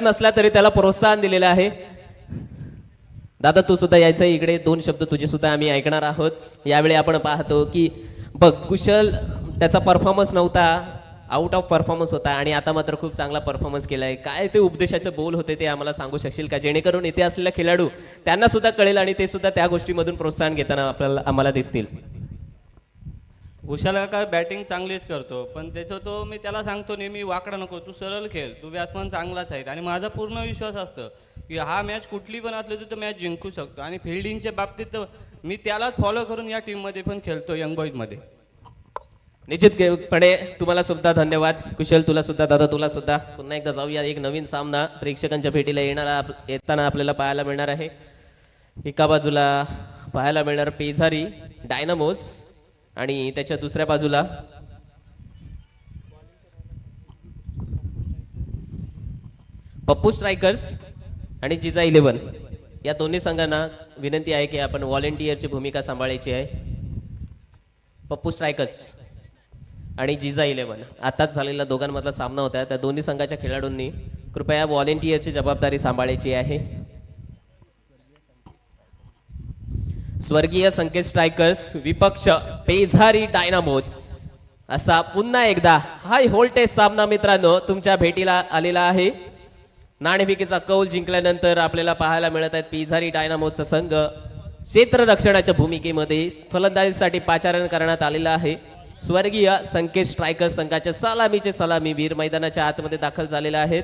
नसला तरी त्याला प्रोत्साहन दिलेलं आहे. दादा तू सुद्धा यायचं इकडे, दोन शब्द तुझे सुद्धा आम्ही ऐकणार आहोत. यावेळी आपण पाहतो की बघ कुशल त्याचा परफॉर्मन्स नव्हता, आउट ऑफ परफॉर्मन्स होता आणि आता मात्र खूप चांगला परफॉर्मन्स केलाय. काय ते उपदेशाचे बोल होते ते आम्हाला सांगू शकशील का, जेणेकरून इथे असलेल्या खेळाडू त्यांना सुद्धा कळेल आणि ते सुद्धा त्या गोष्टीमधून प्रोत्साहन घेताना आम्हाला दिसतील. कुशाल काका बॅटिंग चांगलीच करतो, पण त्याचं तो मी त्याला सांगतो नेहमी वाकडा नको, तू सरळ खेळ, तू बॅट्समन चांगलाच आहे. आणि माझा पूर्ण विश्वास असतो की हा मॅच कुठली पण असली तर मॅच जिंकू शकतो. आणि फिल्डिंगच्या बाबतीत तर मी त्यालाच फॉलो करून या टीममध्ये पण खेळतो, यंग बॉईजमध्ये. निश्चितपणे तुम्हाला सुद्धा धन्यवाद. कुशल तुला सुद्धा, दादा तुला सुद्धा. पुन्हा एकदा जाऊया, एक नवीन सामना प्रेक्षकांच्या भेटीला येताना आपल्याला पाहायला मिळणार आहे. एका बाजूला पाहायला मिळणार पेझारी डायनामोज आणि त्याच्या दुसऱ्या बाजूला पप्पू स्ट्रायकर्स आणि जिजा 11. या दोन्ही संघांना विनंती आहे की आपण व्हॉलेंटियरची भूमिका सांभाळायची आहे. पप्पू स्ट्रायकर्स आणि जिजा 11 आताच झालेला दोघांमधला सामना होता. त्या दोन्ही संघाच्या खेळाडूंनी कृपया व्हॉलेंटियरची जबाबदारी सांभाळायची आहे. स्वर्गीय संकेत स्ट्रायकर्स विपक्ष पेझारी डायनामोज असा पुन्हा एकदा हाय व्होल्टेज सामना मित्रांनो तुमच्या भेटीला आलेला आहे. नाणेफेकीचा कौल जिंकल्यानंतर आपल्याला पाहायला मिळत आहेत पेझारी डायनामोजचा संघ क्षेत्ररक्षणाच्या भूमिकेमध्ये फलंदाजीसाठी पाचारण करण्यात आलेला आहे. स्वर्गीय संकेत स्ट्रायकर्स संघाच्या सलामीचे सलामीवीर मैदानाच्या आतमध्ये दाखल झालेले आहेत.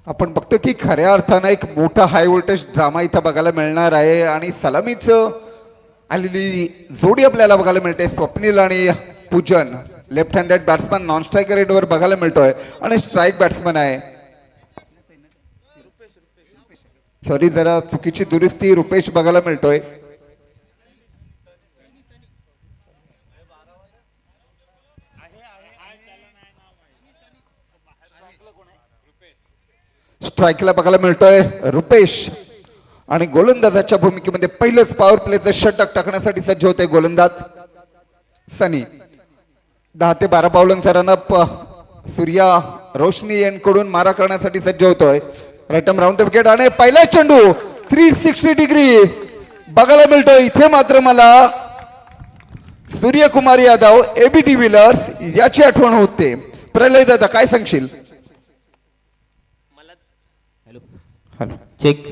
आपण बघतो की खऱ्या अर्थानं एक मोठा हाय व्होल्टेज ड्रामा इथं बघायला मिळणार आहे आणि सलामीचं आलेली जोडी आपल्याला बघायला मिळते. स्वप्नील आणि Pujan left handed batsman non striker एंडवर बघायला मिळतोय आणि स्ट्राईक बॅट्समन आहे. सॉरी जरा चुकीची दुरुस्ती, रुपेश बघायला मिळतोय. स्ट्राईकला बघायला मिळतोय रुपेश आणि गोलंदाजाच्या भूमिकेमध्ये पहिलंच पॉवर प्लेचं षटक टाकण्यासाठी सज्ज होते गोलंदाज सनी. 10 ते 12 बॉलांचा रनअप सूर्या रोशनी यांकडून मारा करण्यासाठी सज्ज होतोय. राईटम राऊंड द विकेट आणि पहिला चेंडू 360 डिग्री बघायला मिळतोय. इथे मात्र मला सूर्यकुमार यादव एबी डिव्हिलियर्स याची आठवण होते. प्रलय दादा काय सांगशील? चेक.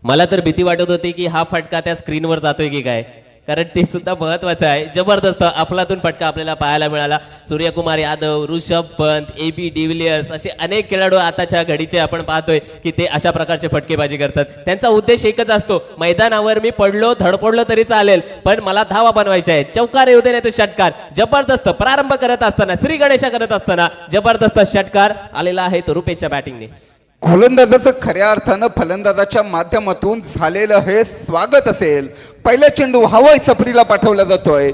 मला तर भीती वाटत होती की हा फटका त्या स्क्रीनवर जातोय की काय, कारण ते सुद्धा महत्वाचं आहे. जबरदस्त अफलातून फटका आपल्याला पाहायला मिळाला. सूर्यकुमार यादव, ऋषभ पंत, एबी डिव्हिलियर्स असे अनेक खेळाडू आताच्या घडीचे आपण पाहतोय की ते अशा प्रकारचे फटकेबाजी करतात. त्यांचा उद्देश एकच असतो, मैदानावर मी पडलो धडपडलो तरी चालेल पण मला धावा बनवायच्या आहेत. चौकार येऊ दे नाही तर षटकार. जबरदस्त प्रारंभ करत असताना, श्री गणेशा करत असताना जबरदस्त षटकार आलेला आहे तो रुपेशच्या बॅटिंगने. गोलंदाजाचं खऱ्या अर्थानं फलंदाजाच्या माध्यमातून झालेलं हे स्वागत असेल. पहिला चेंडू हवाई सफरीला पाठवला जातोय.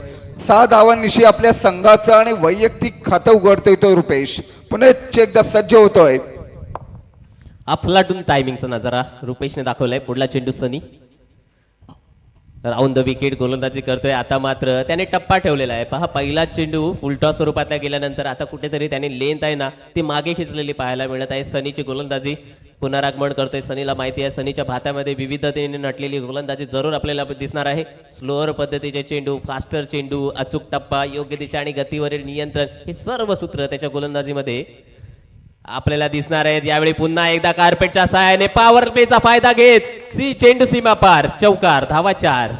6 धावांनिशी आपल्या संघाचं आणि वैयक्तिक खातं उघडतोय तो रुपेश. पुन्हा एकदा सज्ज होतोय. अफलाटून टायमिंगचा नजारा रुपेशने दाखवलाय. पुढला चेंडू सनी राऊंड द विकेट गोलंदाजी करतोय. आता मात्र त्याने टप्पा ठेवलेला आहे. पहा पहिला चेंडू फुलटॉस स्वरूपातला गेल्यानंतर आता कुठेतरी त्याने लेंथ आहे ना ती मागे खिचलेली पाहायला मिळत आहे. सनीची गोलंदाजी पुनरागमन करतोय. सनीला माहिती आहे सनीच्या भात्यामध्ये विविधतेने नटलेली गोलंदाजी जरूर आपल्याला दिसणार आहे. स्लोअर पद्धतीचे चेंडू, फास्टर चेंडू, अचूक टप्पा, योग्य दिशा आणि गतीवरील नियंत्रण हे सर्व सूत्र त्याच्या गोलंदाजीमध्ये आपल्याला दिसणार आहेत. यावेळी पुन्हा एकदा कार्पेटच्या सहाय्याने पॉवर प्लेचा फायदा घेत चेंडू सीमा पार, चौकार, धावा 4.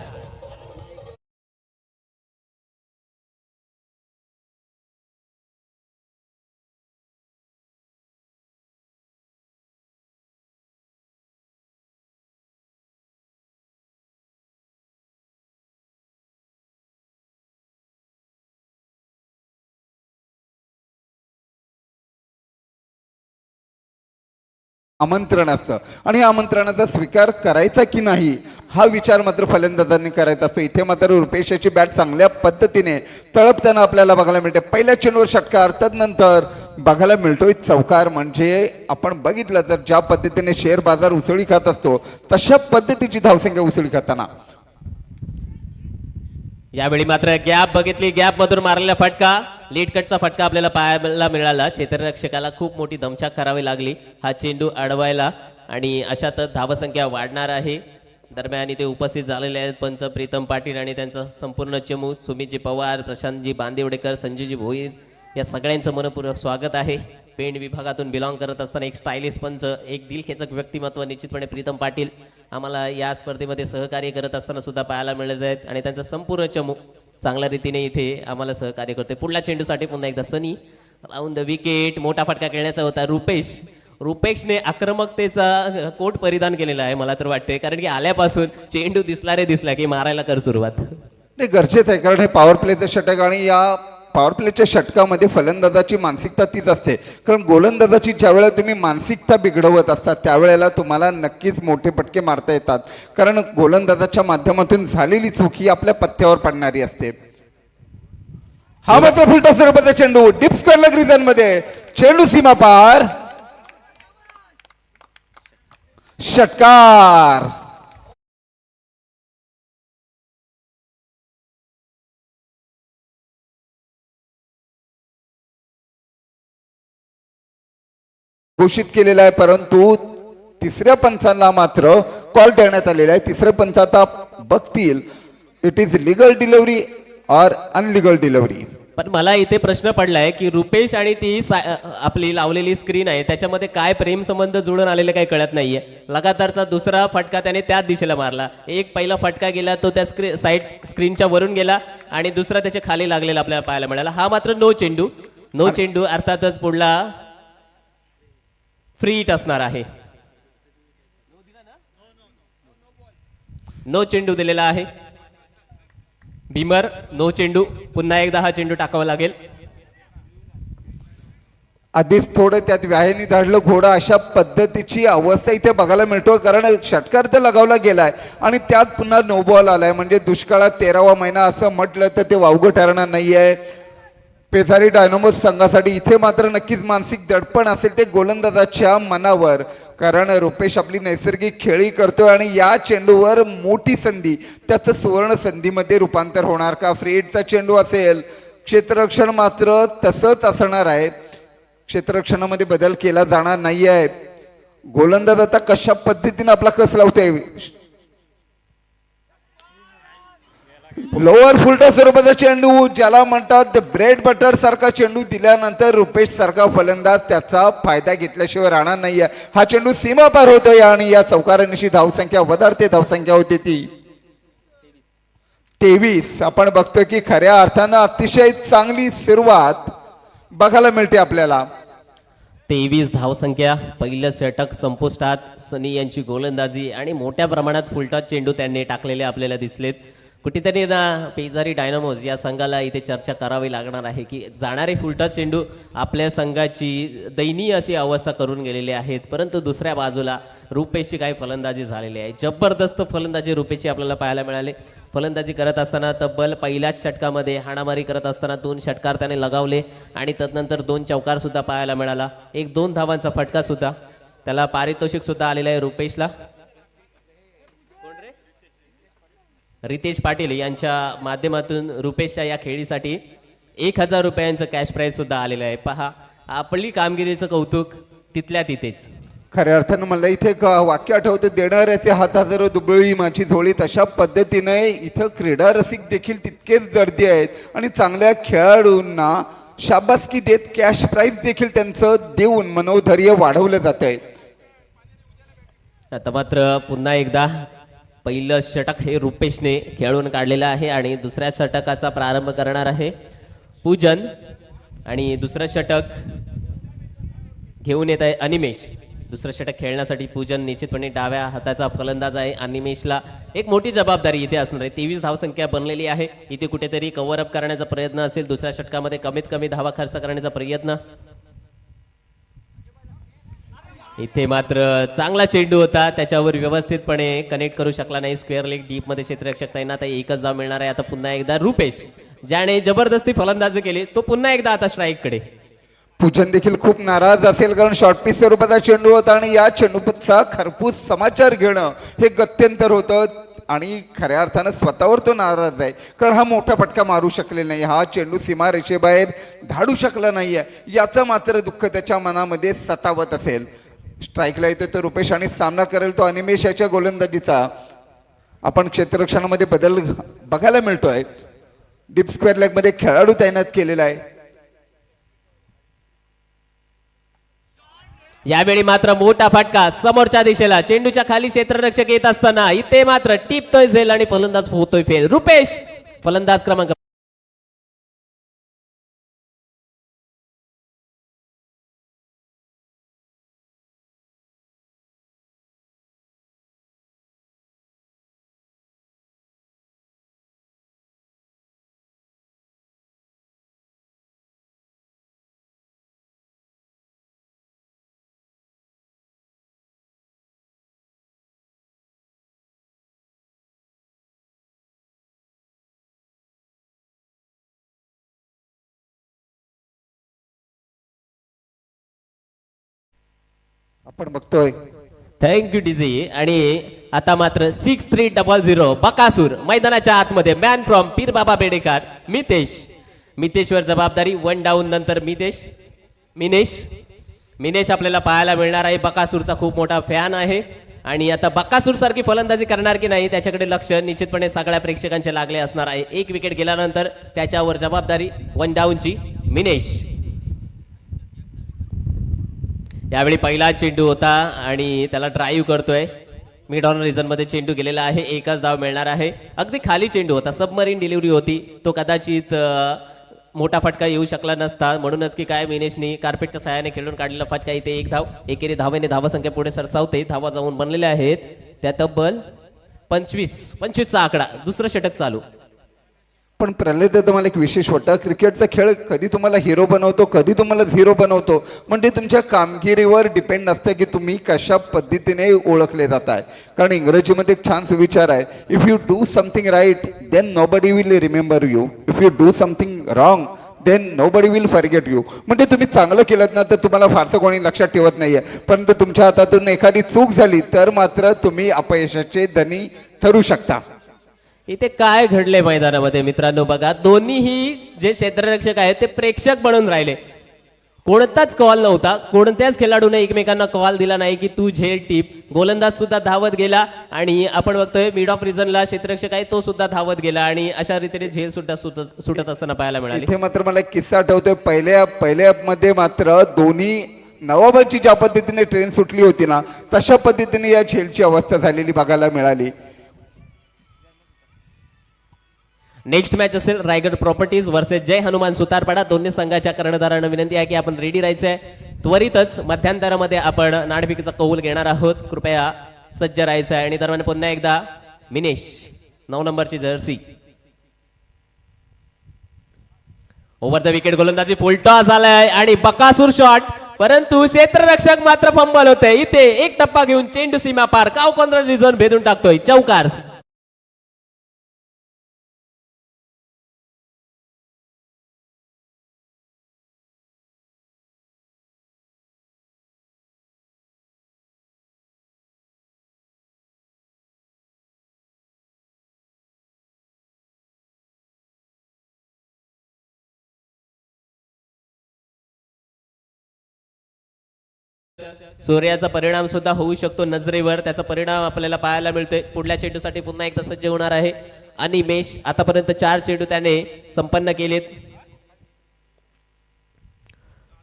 आमंत्रण असतं आणि आमंत्रणाचा स्वीकार करायचा की नाही हा विचार मात्र फलंदाजांनी करायचा असतो. इथे मात्र रुपेशाची बॅट चांगल्या पद्धतीने तळपताना आपल्याला बघायला मिळते. पहिल्या चेंडूवर षटकार, तदनंतर बघायला मिळतोय चौकार. म्हणजे आपण बघितलं तर ज्या पद्धतीने शेअर बाजार उसळी खात असतो तशा पद्धतीची धावसंख्या उसळी खाताना यावेळी मात्र गॅप बघितली, गॅप मधून मारलेला फटका, लीड कटचा फटका आपल्याला पाहायला मिळाला. क्षेत्ररक्षकाला खूप मोठी दमछाक करावी लागली हा चेंडू अडवायला आणि अशातच धावसंख्या वाढणार आहे. दरम्यान इथे उपस्थित झालेले आहेत पंच प्रीतम पाटील आणि त्यांचा संपूर्ण चमू, सुमितजी पवार, प्रशांतजी बांदिवडेकर, संजयजी भोईर या सगळ्यांचं मनपूर्वक स्वागत आहे. पेंड विभागातून बिलॉंग करत असताना एक स्टायलिश पंच, एक दिलखेचक व्यक्तिमत्व निश्चितपणे प्रीतम पाटील आम्हाला या स्पर्धेमध्ये सहकार्य करत असताना सुद्धा पाहायला मिळत आहेत आणि त्यांचा संपूर्ण चमू चांगल्या रीतीने इथे आम्हाला सहकार्य करतोय. पुढल्या चेंडूसाठी पुन्हा एकदा सनी राऊंड द विकेट. मोठा फटका खेळण्याचा होता रुपेशने आक्रमकतेचा कोट परिधान केलेला आहे मला तर वाटते, कारण की आल्यापासून चेंडू दिसला की मारायला कर सुरुवात. नाही गरजेचं आहे, कारण हे पॉवर प्लेचं षटक आणि या पॉवर प्लेच्या षटकामध्ये फलंदाजाची मानसिकता तीच असते. कारण गोलंदाजाची ज्यावेळेला तुम्ही मानसिकता बिघडवत असतात त्यावेळेला तुम्हाला नक्कीच मोठे फटके मारता येतात, कारण गोलंदाजाच्या माध्यमातून झालेली चूक ही आपल्या पत्त्यावर पडणारी असते. हा मात्र फुलटा स्वरूपाचा चेंडू डीप स्क्वेअर लेग रिजन मध्ये, चेंडू सीमा पार, षटकार. घोषित केलेला आहे, परंतु तिसऱ्या पंचांना मात्र कॉल देण्यात आलेला आहे. तिसरे पंच आता बघतील it is legal delivery or unlegal delivery. पण मला इथे प्रश्न पडलाय की रुपेश आणि ती आपली लावलेली स्क्रीन आहे त्याच्यामध्ये काय प्रेम संबंध जुळून आलेले काही कळत नाहीये. लगातारचा दुसरा फटका त्याने त्याच दिशेला मारला. एक पहिला फटका गेला तो त्या साईड स्क्रीनच्या वरून गेला आणि दुसरा त्याच्या खाली लागलेला आपल्याला पाहायला मिळाला. हा मात्र नो चेंडू अर्थातच पुढला फ्री हिट असणार आहे. नो चेंडू दिलेला आहे. भीमर नो चेंडू. पुन्हा एकदा हा चेंडू टाकावा लागेल. आधीच थोडं त्यात व्यायाने धाडलं घोडा अशा पद्धतीची अवस्था इथे बघायला मिळतो, कारण षटकार तर लगावला गेलाय आणि त्यात पुन्हा नो बॉल आलाय. म्हणजे दुष्काळात 13वा महिना असं म्हटलं तर ते वावगं ठरणार नाहीये पेसारी डायनामोस संघासाठी. इथे मात्र नक्कीच मानसिक दडपण असेल ते गोलंदाजाच्या मनावर, कारण रुपेश आपली नैसर्गिक खेळी करतोय आणि या चेंडूवर मोठी संधी, त्याचं सुवर्ण संधीमध्ये रूपांतर होणार का? फ्री हिटचा चेंडू असेल. क्षेत्ररक्षण मात्र तसंच असणार आहे, क्षेत्ररक्षणामध्ये बदल केला जाणार नाही आहे. गोलंदाज आता कशा पद्धतीने आपला कस लावतोय. लोअर फुलटा स्वरूपाचा चेंडू, ज्याला म्हणतात ब्रेड बटर सारखा चेंडू दिल्यानंतर रुपेश सारखा फलंदाज त्याचा फायदा घेतल्याशिवाय राहणार नाहीये. हा चेंडू सीमा पार होतोय आणि या चौकारांशी धावसंख्या वधारते. धावसंख्या होती ती 23. आपण बघतोय की खऱ्या अर्थानं अतिशय चांगली सुरुवात बघायला मिळते आपल्याला. 23 धावसंख्या. पहिलं षटक संपुष्टात. सनी यांची गोलंदाजी आणि मोठ्या प्रमाणात फुलटा चेंडू त्यांनी टाकलेले आपल्याला दिसलेत. कुठेतरी ना पेजारी डायनामोस या संघाला इथे चर्चा करावी लागणार आहे की जाणारे फुलटा चेंडू आपल्या संघाची दयनीय अशी अवस्था करून गेलेले आहेत, परंतु दुसऱ्या बाजूला रुपेशची काही फलंदाजी झालेली आहे. जबरदस्त फलंदाजी रुपेशची आपल्याला पाहायला मिळाली. फलंदाजी करत असताना तब्बल पहिल्याच षटकामध्ये हाणामारी करत असताना 2 षटकार त्याने लगावले आणि तदनंतर 2 चौकार सुद्धा पाहायला मिळाला. एक 2 धावांचा फटका सुद्धा. त्याला पारितोषिक सुद्धा आलेलं आहे रुपेशला. रितेश पाटील यांच्या माध्यमातून रुपेशच्या या खेळीसाठी 1000 रुपयांचं कॅश प्राईज सुद्धा आलेलं आहे. पहा आपली कामगिरीचं कौतुक तिथल्या तिथेच. खऱ्या अर्थानं मला इथे एक वाक्य आठवतं, देणाऱ्याचे हात जर दुबळी माझी झोळी. तशा पद्धतीने इथं क्रीडा रसिक देखील तितकेच गर्दी आहेत आणि चांगल्या खेळाडूंना शाबासकी देत कॅश प्राईज देखील त्यांचं देऊन मनोधैर्य वाढवलं जात आहे. आता मात्र पुन्हा एकदा पहिलं षटक हे रुपेशने खेळून काढलेलं आहे आणि दुसऱ्या षटकाचा प्रारंभ करणार आहे पूजन आणि दुसरं षटक घेऊन येत आहे अनिमेश. दुसरं षटक खेळण्यासाठी पूजन निश्चितपणे डाव्या हाताचा फलंदाज आहे. अनिमेशला एक मोठी जबाबदारी इथे असणार आहे. 23 धावसंख्या बनलेली आहे. इथे कुठेतरी कव्हर अप करण्याचा प्रयत्न असेल. दुसऱ्या षटकामध्ये कमीत कमी धावा खर्च करण्याचा प्रयत्न. इथे मात्र चांगला चेंडू होता, त्याच्यावर व्यवस्थितपणे कनेक्ट करू शकला नाही. स्क्वेअर लेग डीप मध्ये क्षेत्ररक्षक तैनात आहे. एकच धाव मिळणार आहे. आता पुन्हा एकदा रुपेश ज्याने जबरदस्ती फलंदाजी केली तो पुन्हा एकदा आता स्ट्राईक कडे. पूजन देखील खूप नाराज असेल, कारण शॉर्ट पीस स्वरूपाचा चेंडू होता आणि या चेंडूचा खरपूस समाचार घेणं हे गत्यंतर होतं. आणि खऱ्या अर्थानं स्वतःवर तो नाराज आहे, कारण हा मोठा फटका मारू शकलेला नाही, हा चेंडू सीमारेषेबाहेर धाडू शकला नाहीये, याचं मात्र दुःख त्याच्या मनामध्ये सतावत असेल. स्ट्राईकला येतो तो रुपेश आणि सामना करेल तो अनिमेश याच्या गोलंदाजीचा. आपण क्षेत्ररक्षणामध्ये बदल बघायला मिळतोय. डीप स्क्वेअर लेग मध्ये खेळाडू तैनात केलेला आहे. यावेळी मात्र मोठा फटका समोरच्या दिशेला, चेंडूच्या खाली क्षेत्ररक्षक येत असताना इथे मात्र टिपतोय झेल आणि फलंदाज होतोय फेल. रुपेश फलंदाज क्रमांक. आपण बघतोय थँक्यू डीजी. आणि आता मात्र 6300 बकासूर मैदानाच्या आतमध्ये. मॅन फ्रॉम पीर बाबा बेडेकर मितेशवर जबाबदारी. 1 डाऊन नंतर मिनेश आपल्याला पाहायला मिळणार आहे. बकासूरचा खूप मोठा फॅन आहे आणि आता बकासूर सारखी फलंदाजी करणार की नाही त्याच्याकडे लक्ष निश्चितपणे सगळ्या प्रेक्षकांचे लागले असणार आहे. एक विकेट गेल्यानंतर त्याच्यावर जबाबदारी 1 डाऊनची मिनेश. यावेळी पहिला चेंडू होता आणि त्याला ड्राईव्ह करतोय. मिड ऑन रिझन मध्ये चेंडू गेलेला आहे. एकच धाव मिळणार आहे. अगदी खाली चेंडू होता, सबमरीन डिलिव्हरी होती, तो कदाचित मोठा फटका येऊ शकला नसता. म्हणूनच की काय मिनेशनी कार्पेटच्या सहाय्याने खेळून काढलेला फटका. इथे एक धाव. एकेरी धावेने धावसंख्या पुढे सरसावते. धावा जाऊन बनलेल्या आहेत त्या तब्बल 25चा आकडा. दुसरं षटक चालू. पण प्रल्हाद दादा, मला एक विशेष वाटतं, क्रिकेटचा खेळ कधी तुम्हाला हिरो बनवतो, कधी तुम्हाला झिरो बनवतो. म्हणजे तुमच्या कामगिरीवर डिपेंड असतं की तुम्ही कशा पद्धतीने ओळखले जाताय. कारण इंग्रजीमध्ये एक छान सुविचार आहे, if you do something right then nobody will remember you, if you do something wrong then nobody will forget you. म्हणजे तुम्ही चांगलं केलं ना तर तुम्हाला फारसं कोणी लक्षात ठेवत नाहीये, परंतु तुमच्या हातातून एखादी चूक झाली तर मात्र तुम्ही अपयशाचे धनी ठरू शकता. इथे काय घडले मैदानामध्ये मित्रांनो बघा. दोन्हीही जे क्षेत्ररक्षक आहेत ते प्रेक्षक बनून राहिले. कोणताच कॉल नव्हता. कोणत्याच खेळाडूने एकमेकांना कॉल दिला नाही की तू झेल टीप. गोलंदाज सुद्धा धावत गेला आणि आपण बघतोय मिड ऑफ रिझनला क्षेत्ररक्षक आहे तो सुद्धा धावत गेला आणि अशा रीतीने झेल सुद्धा सुटत असताना पाहायला मिळाली. इथे मात्र मला एक किस्सा आठवतोय. पहिल्या मध्ये मात्र दोन्ही नवाबाची ज्या पद्धतीने ट्रेन सुटली होती ना तशा पद्धतीने या झेलची अवस्था झालेली बघायला मिळाली. नेक्स्ट मॅच असेल रायगड प्रॉपर्टीज वर्सेस जय हनुमान सुतारपाडा. दोन्ही संघाच्या कर्णधारांना विनंती आहे की आपण रेडी राहायचं आहे. त्वरितच मध्यांतरामध्ये आपण नाणेफेकीचा कौल घेणार आहोत. कृपया सज्ज राहायचं आहे. आणि दरम्यान पुन्हा एकदा मिनेश 9 नंबरची जर्सी. ओव्हर द विकेट गोलंदाजी फुल टॉस आलाय आणि बकासूर शॉट, परंतु क्षेत्ररक्षक मात्र फंबल होते. इथे एक टप्पा घेऊन चेंडू सीमा पार काव कॉर्नर रिझन भेदून टाकतोय. चौकार. सूर्याचा परिणाम सुद्धा होऊ शकतो नजरेवर. त्याचा परिणाम आपल्याला पाहायला मिळतोय. पुढल्या चेंडूसाठी पुन्हा एकदा सज्ज होणार आहे अनिमेश. आतापर्यंत 4 चेंडू त्याने संपन्न केलेत.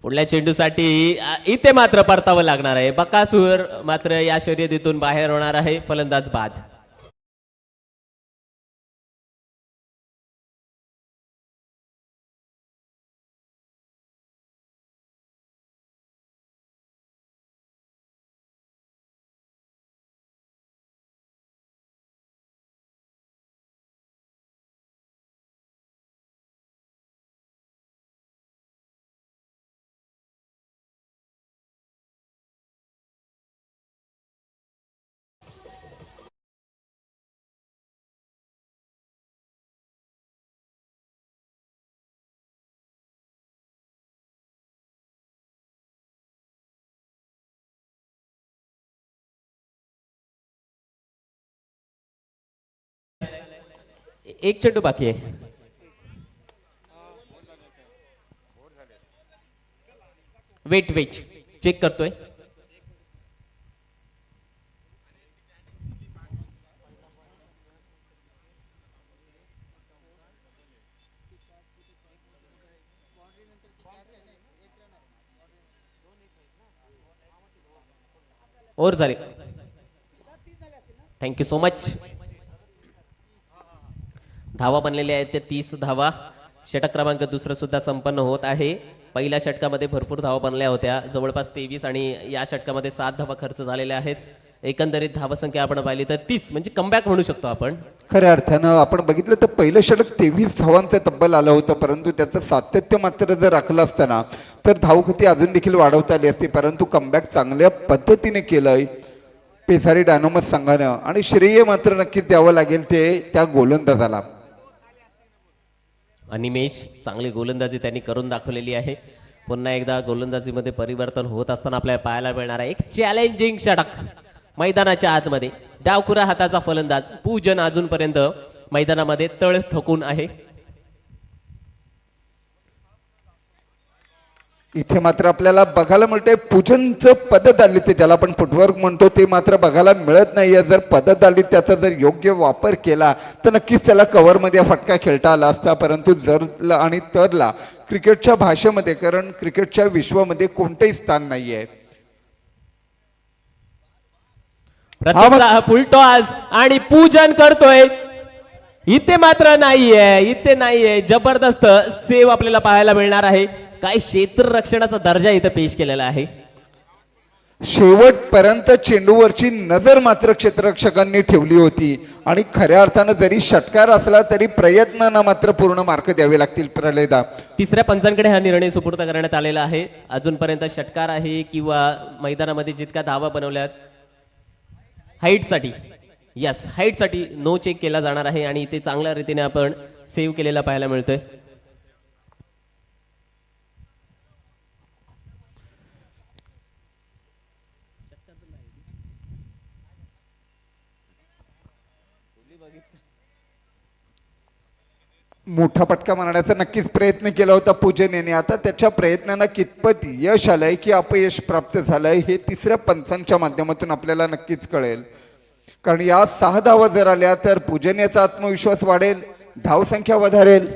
पुढल्या चेंडूसाठी इथे मात्र परतावं लागणार आहे. बकासूर मात्र या शर्यतीतून बाहेर होणार आहे. फलंदाज बाद. एक चेंडू बाकी आहे. वेट वेट चेक करतोय. ओव्हर झाली. Thank you so much. धावा बनलेल्या आहेत ते 30 धावा. षटक क्रमांक दुसरं सुद्धा संपन्न होत आहे. पहिल्या षटकामध्ये भरपूर धावा बनल्या होत्या, जवळपास 23, आणि या षटकामध्ये 7 धावा खर्च झालेल्या आहेत. एकंदरीत धावसंख्या आपण पाहिली तर 30, म्हणजे कमबॅक म्हणू शकतो आपण. खऱ्या अर्थानं आपण बघितलं तर पहिलं षटक 23 धावांचं तब्बल आलं होतं, परंतु त्याचं सातत्य मात्र जर राखलं असताना तर धावगती अजून देखील वाढवता आली असती, परंतु कमबॅक चांगल्या पद्धतीने केलंय पेसारी डायनोमस संघानं, आणि श्रेय मात्र नक्कीच द्यावं लागेल ते त्या गोलंदाजाला. अनिमेश चांगली गोलंदाजी त्यांनी करून दाखवलेली आहे. पुन्हा एकदा गोलंदाजीमध्ये परिवर्तन होत असताना आपल्याला पाहायला मिळणार आहे एक चॅलेंजिंग षटक मैदानाच्या आतमध्ये. डावखुरा हाताचा फलंदाज पूजन अजूनपर्यंत मैदानामध्ये तळ ठोकून आहे. इथे मात्र आपल्याला बघायला मिळतंय पूजनचं पददालित, ज्याला आपण फुटवर्क म्हणतो, ते मात्र बघायला मिळत नाहीये. जर पददालित त्याचा जर योग्य वापर केला तर नक्कीच त्याला कव्हरमध्ये फटका खेळता आला असता, परंतु जरला आणि तरला क्रिकेटच्या भाषेमध्ये, कारण क्रिकेटच्या विश्वामध्ये कोणतेही स्थान नाहीये. फुलटॉस आणि पूजन करतोय. इथे मात्र नाहीये. जबरदस्त सेव आपल्याला पाहायला मिळणार आहे. काय क्षेत्ररक्षणाचा दर्जा इथं पेश केलेला आहे. शेवटपर्यंत चेंडूवरची नजर मात्र क्षेत्ररक्षकांनी ठेवली होती, आणि खऱ्या अर्थानं जरी षटकार असला तरी प्रयत्नांना मात्र पूर्ण मार्क द्यावे लागतील. प्रलेदा तिसऱ्या पंचांकडे हा निर्णय सुपूर्द करण्यात आलेला आहे. अजूनपर्यंत षटकार आहे किंवा मैदानामध्ये जितक्या धावा बनवल्यात हाईटसाठी, यस हाईटसाठी नो चेक केला जाणार आहे, आणि इथे चांगल्या रीतीने आपण सेव्ह केलेला पाहायला मिळतोय. मोठा फटका मारण्याचा नक्कीच प्रयत्न केला होता पूजन याने. आता त्याच्या प्रयत्नांना कितपत यश आलंय की अपयश प्राप्त झालंय हे तिसऱ्या पंचांच्या माध्यमातून आपल्याला नक्कीच कळेल, कारण या 6 धावा जर आल्या तर पूजन याचा आत्मविश्वास वाढेल, धावसंख्या वधारेल.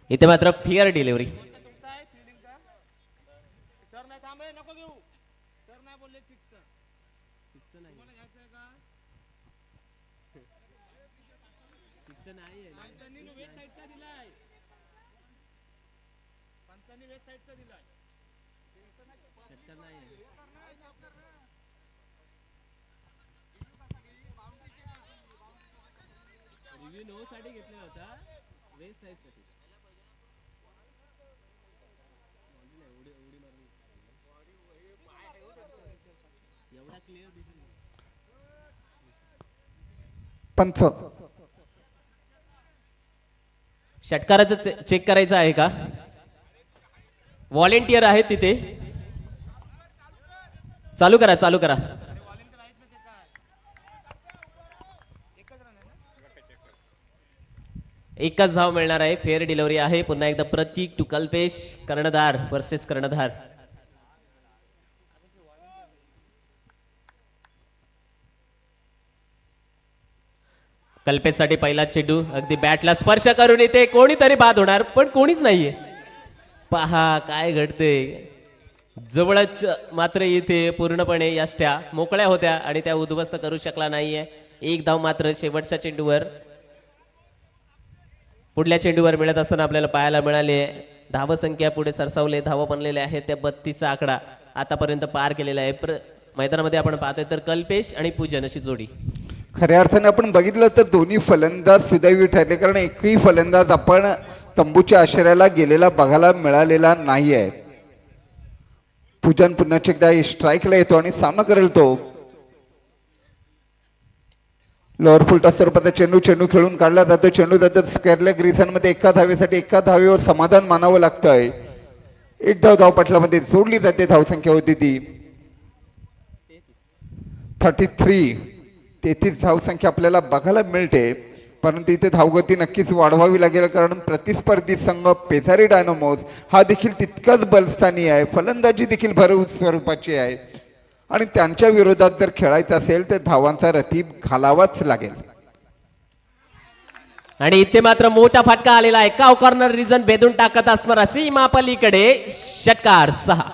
इथे मात्र फेअर डिलिव्हरी. पंच षटकाराचं चेक करायचं आहे का? व्हॉलेंटियर आहेत तिथे. चालू करा. एकच धाव मिळणार आहे. फेअर डिलिव्हरी आहे. पुन्हा एकदा प्रतीक टू कल्पेश. कर्णधार वर्सेस कर्णधार. कल्पेशसाठी पहिला चेंडू अगदी बॅटला स्पर्श करून येते. कोणीतरी बाद होणार, पण कोणीच नाहीये. पहा काय घडते. जवळच मात्र इथे पूर्णपणे यष्ट्या मोकळ्या होत्या आणि त्या उद्ध्वस्त करू शकला नाहीये. एक धाव मात्र शेवटच्या चेंडूवर, पुढल्या चेंडूवर मिळत असताना आपल्याला पाहायला मिळाले. धावसंख्या पुढे सरसावले. धावा बनलेले आहेत त्या 32चा आकडा आतापर्यंत पार केलेला आहे. मैदानामध्ये आपण पाहतोय तर कल्पेश आणि पूजन अशी जोडी. खऱ्या अर्थाने आपण बघितलं तर दोन्ही फलंदाज सुदैवी ठरले, कारण एकही फलंदाज आपण तंबूच्या आश्रयाला गेलेला बघायला मिळालेला नाहीये. पूजन पुन्हा एकदा स्ट्राईकला येतो आणि सामना करेल तो. लोअर फुल टॉस स्वरूपाचा चेंडू खेळून काढला जातो. चेंडू जातो स्क्वेअरलेग रिझनमध्ये. एका धावेसाठी एका धावेवर समाधान मानावं लागतंय. एक धावपटलामध्ये जोडली जाते. धावसंख्या होती ती 33. 33 धावसंख्या आपल्याला बघायला मिळते, परंतु इथे धावगती नक्कीच वाढवावी लागेल, कारण प्रतिस्पर्धी संघ पेसारी डायनामोस हा देखील तितकाच बलस्थानी आहे. फलंदाजी देखील भरपूर स्वरूपाची आहे आणि त्यांच्या विरोधात जर खेळायचं असेल तर धावांचा रतीब घालावाच लागेल. आणि इथे मात्र मोठा फटका आलेला आहे. काव कॉर्नर रिजन भेदून टाकत असणारा सीमा पलीकडे षटकार 6.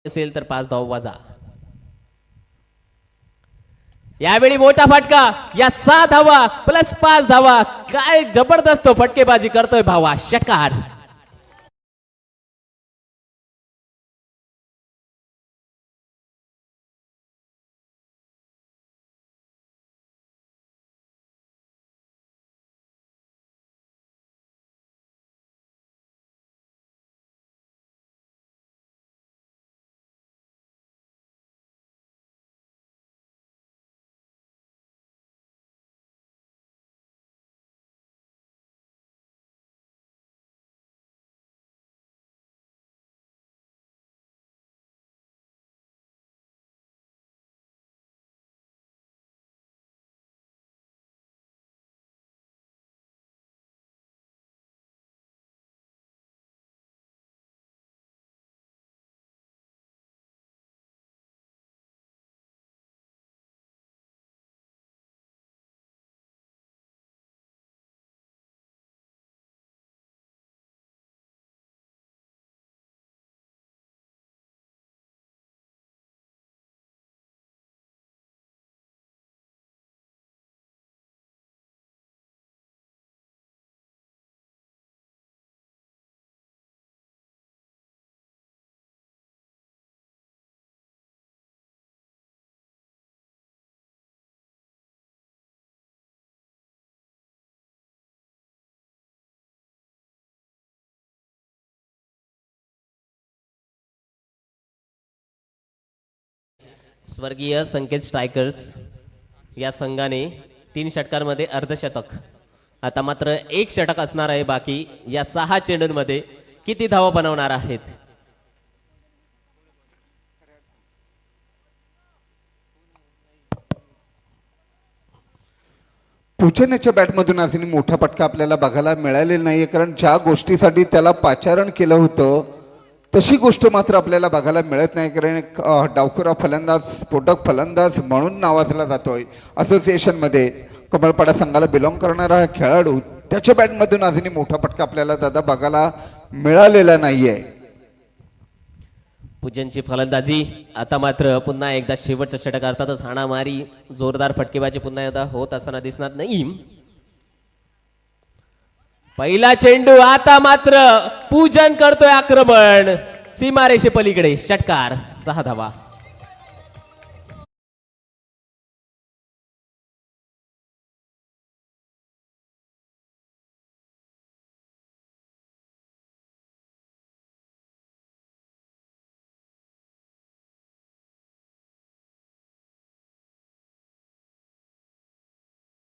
असेल तर 5 धाव वजा. यावेळी मोठा फटका, या 6 धावा प्लस 5 धावा. काय जबरदस्त फटकेबाजी करतोय भावा. षटकार. स्वर्गीय संकेत स्ट्रायकर्स या संघाने 3 षटकांमध्ये अर्धशतक. आता मात्र 1 षटक असणार आहे बाकी. या 6 चेंडूंमध्ये किती धावा बनवणार आहेत? पूजनाच्या बॅटमधून अजून मोठा फटका आपल्याला बघायला मिळालेला नाहीये, कारण ज्या गोष्टीसाठी त्याला पाचारण केलं होतं तशी गोष्ट मात्र आपल्याला बघायला मिळत नाही. कारण एक डावखुरा फलंदाज, स्फोटक फलंदाज म्हणून नावाजला जातोय असोसिएशनमध्ये. कमळपाडा संघाला बिलॉंग करणारा हा खेळाडू, त्याच्या बॅटमधून अजूनही मोठा फटका आपल्याला दादा बघायला मिळालेला नाहीये. पूजनची फलंदाजी. आता मात्र पुन्हा एकदा शेवटच्या षटक, अर्थातच हाणामारी, जोरदार फटकेबाजी पुन्हा एकदा होत असताना दिसणार नाही. पहिला चेंडू. आता मात्र पूजन करतोय आक्रमण सीमारेषे पलीकडे. षटकार 6 धावा.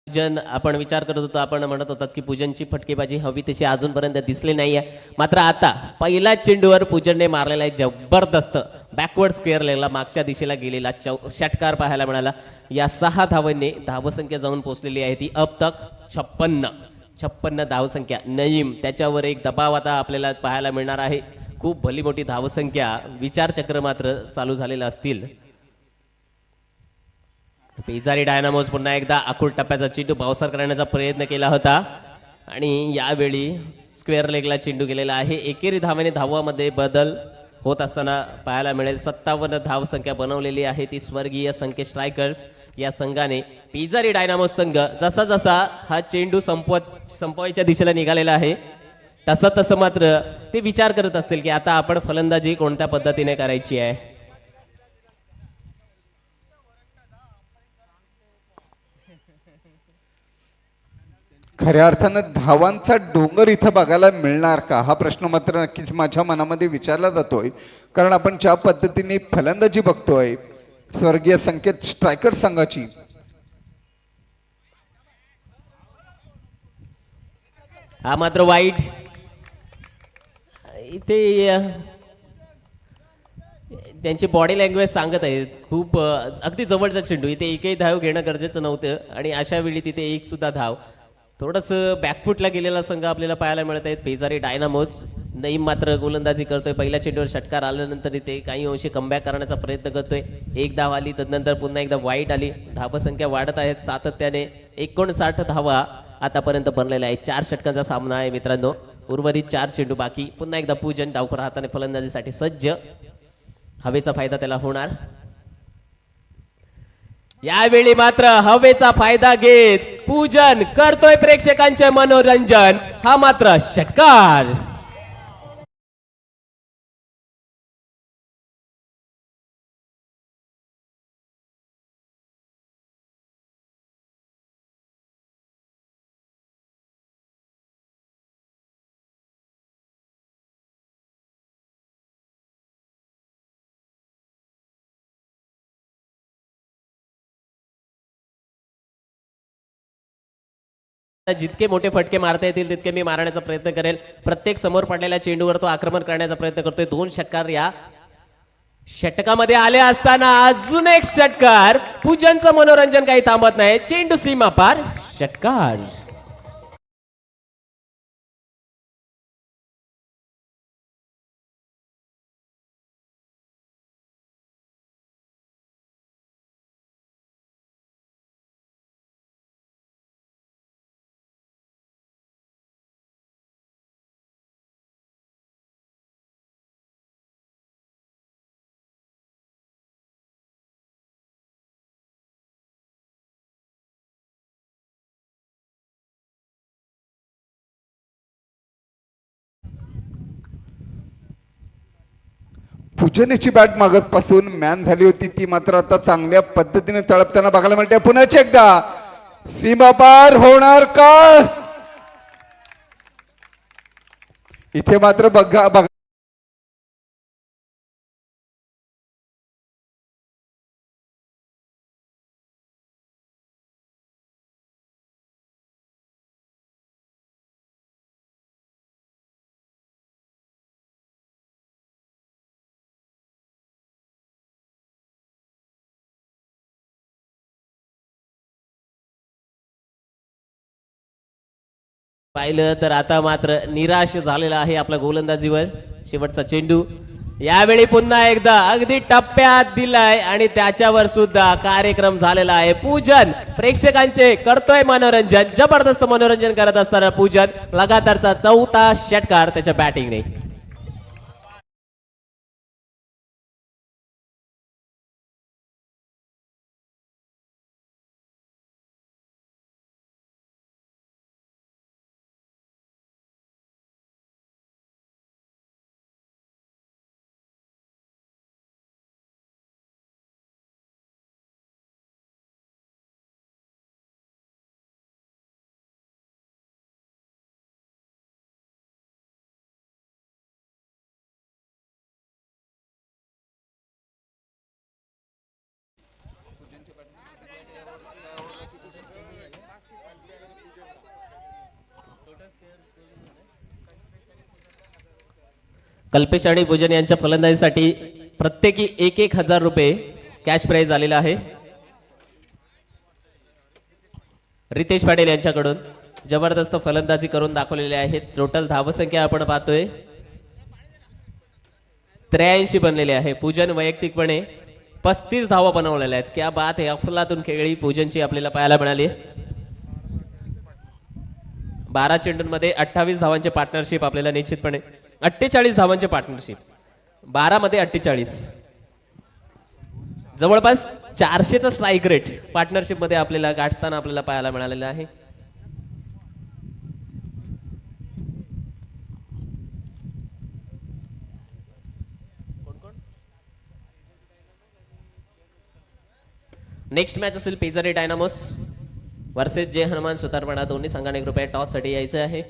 पूजन आपण विचार करत होतो, आपण म्हणत होतात की पूजनची फटकेबाजी हवी तशी अजूनपर्यंत दिसली नाहीये. मात्र आता पहिल्या चेंडूवर पूजनने मारलेला आहे जबरदस्त बॅकवर्ड स्क्वेअर लेगला मागच्या दिशेला गेलेला षटकार पाहायला मिळाला. या 6 धावांनी धावसंख्या जाऊन पोहोचलेली आहे ती अब तक 56 धावसंख्या. नईम त्याच्यावर एक दबाव आता आपल्याला पाहायला मिळणार आहे. खूप भली मोठी धावसंख्या. विचारचक्र मात्र चालू झालेलं असतील. पेजारी डायनामोस पुन्हा एकदा आखूड टप्प्याचा चेंडू बाउसर करण्याचा प्रयत्न केला होता आणि यावेळी स्क्वेअर लेगला चेंडू गेलेला आहे. एकेरी धावेने धावामध्ये बदल होत असताना पाहायला मिळेल. 57 धावसंख्या बनवलेली आहे ती स्वर्गीय संकेत स्ट्रायकर्स या संघाने. पेजारी डायनामोस संघ जसा जसा हा चेंडू संपवायच्या दिशेला निघालेला आहे तसं तसं मात्र ते विचार करत असतील की आता आपण फलंदाजी कोणत्या पद्धतीने करायची आहे. खऱ्या अर्थानं धावांचा डोंगर इथं बघायला मिळणार का हा प्रश्न मात्र नक्कीच माझ्या मनामध्ये विचारला जातोय. कारण आपण ज्या पद्धतीने फलंदाजी बघतोय स्वर्गीय संकेत स्ट्रायकर संघाची, हा मात्र वाईट. इथे त्यांची बॉडी लँग्वेज सांगत आहे खूप अगदी जवळचा चेंडू, इथे एकही धाव घेणं गरजेचं नव्हतं आणि अशा वेळी तिथे एक सुद्धा धाव. थोडंसं बॅकफुटला गेलेला संघ आपल्याला पाहायला मिळत आहेत. पेजारी डायनामोस नईम मात्र गोलंदाजी करतोय. पहिल्या चेंडूवर षटकार आल्यानंतर इथे काही अंशी कमबॅक करण्याचा प्रयत्न करतोय. एक धाव आली, तदनंतर पुन्हा एकदा वाईट आली. धावसंख्या वाढत आहेत सातत्याने. 59 धावा आतापर्यंत बनलेल्या आहेत. 4 षटकांचा सामना आहे मित्रांनो. उर्वरित 4 चेंडू बाकी. पुन्हा एकदा पूजन डावखुरा हाताने फलंदाजीसाठी सज्ज. हवेचा फायदा त्याला होणार. यावेळी मात्र हवेचा फायदा घेत पूजन करतोय प्रेक्षकांचे मनोरंजन. हा मात्र षटकार. जितके मोठे फटके मारता येतील तितके मी मारण्याचा प्रयत्न करेल. प्रत्येक समोर पडलेल्या चेंडूवर तो आक्रमण करण्याचा प्रयत्न करतोय. 2 षटकार या षटकामध्ये आले असताना अजून एक षटकार. पूजनचं मनोरंजन काही थांबत नाही. चेंडू सीमा पार. षटकार. पूजनेची बॅट मागत पासून मॅन झाली होती ती मात्र आता चांगल्या पद्धतीने तळपताना बघायला मिळते. पुन्हा एकदा सीमा पार होणार का? इथे मात्र बघा पाहिलं तर आता मात्र निराश झालेला आहे आपल्या गोलंदाजीवर. शेवटचा चेंडू यावेळी पुन्हा एकदा अगदी टप्प्यात दिलाय आणि त्याच्यावर सुद्धा कार्यक्रम झालेला आहे. पूजन प्रेक्षकांचे करतोय मनोरंजन. जबरदस्त मनोरंजन करत असताना पूजन लगातारचा 4था षटकार त्याच्या बॅटिंगने. कल्पेश आणि पूजन यांच्या फलंदाजीसाठी प्रत्येकी 1,000 रुपये कॅश प्राइज आलेला आहे. रितेश पाटील यांच्याकडून जबरदस्त फलंदाजी करून दाखवलेली आहे. टोटल धावसंख्या आपण पाहतोय 83 बनलेली आहे. पूजन वैयक्तिकपणे 35 धावा बनवलेल्या आहेत. क्या बात आहे. अफलातून खेळी पूजनची आपल्याला पाहायला मिळाली. 12 चेंडूंमध्ये 28 धावांचे पार्टनरशिप आपल्याला निश्चितपणे 48 धावांचे पार्टनरशिप 12 मध्ये 48 जवळपास 400चा स्ट्राईक रेट पार्टनरशिप मध्ये आपल्याला गाठताना आपल्याला पाहायला मिळालेला आहे. नेक्स्ट मॅच असेल पेजारी डायनामोस वर्सेस जय हनुमान सुतारपाडा. दोन्ही संघाने कृपया टॉस साठी यायचं आहे.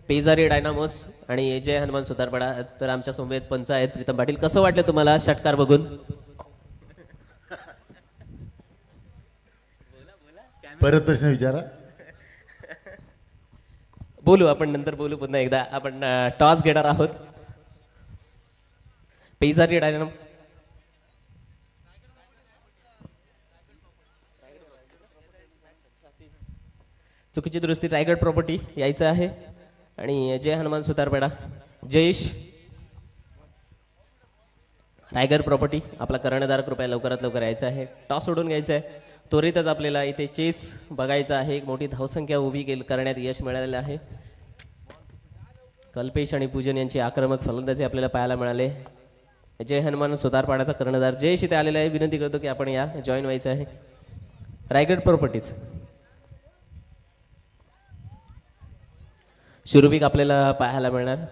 पेजारी डायनामोस आणि जय हनुमान सुतारपाडा. तर आमच्या समवेत पंच आहेत प्रीतम पाटील. कसं वाटलं तुम्हाला षटकार बघून? परत प्रश्न विचारा. बोलू आपण नंतर बोलू पुन्हा एकदा. आपण टॉस घेणार आहोत. पेजारी डायनामोस चुकीची दुरुस्ती रायगड प्रॉपर्टी यायचं आहे आणि जय हनुमान सुतारपेडा जयेश रायगड प्रॉपर्टी आपला कर्णधार कृपया लवकरात लवकर यायचा आहे. टॉस सोडून घ्यायचा आहे. त्वरितच आपल्याला इथे चेस बघायचं आहे. एक मोठी धावसंख्या उभी करण्यात यश मिळालेलं आहे. कल्पेश आणि पूजन यांची आक्रमक फलंदाजी आपल्याला पाहायला मिळाले. जय हनुमान सुतारपाडाचा कर्णधार जयेश इथे आलेला आहे. विनंती करतो की आपण या जॉईन व्हायचं आहे. रायगड प्रॉपर्टीज शिरुविक आपल्याला पाहायला मिळणार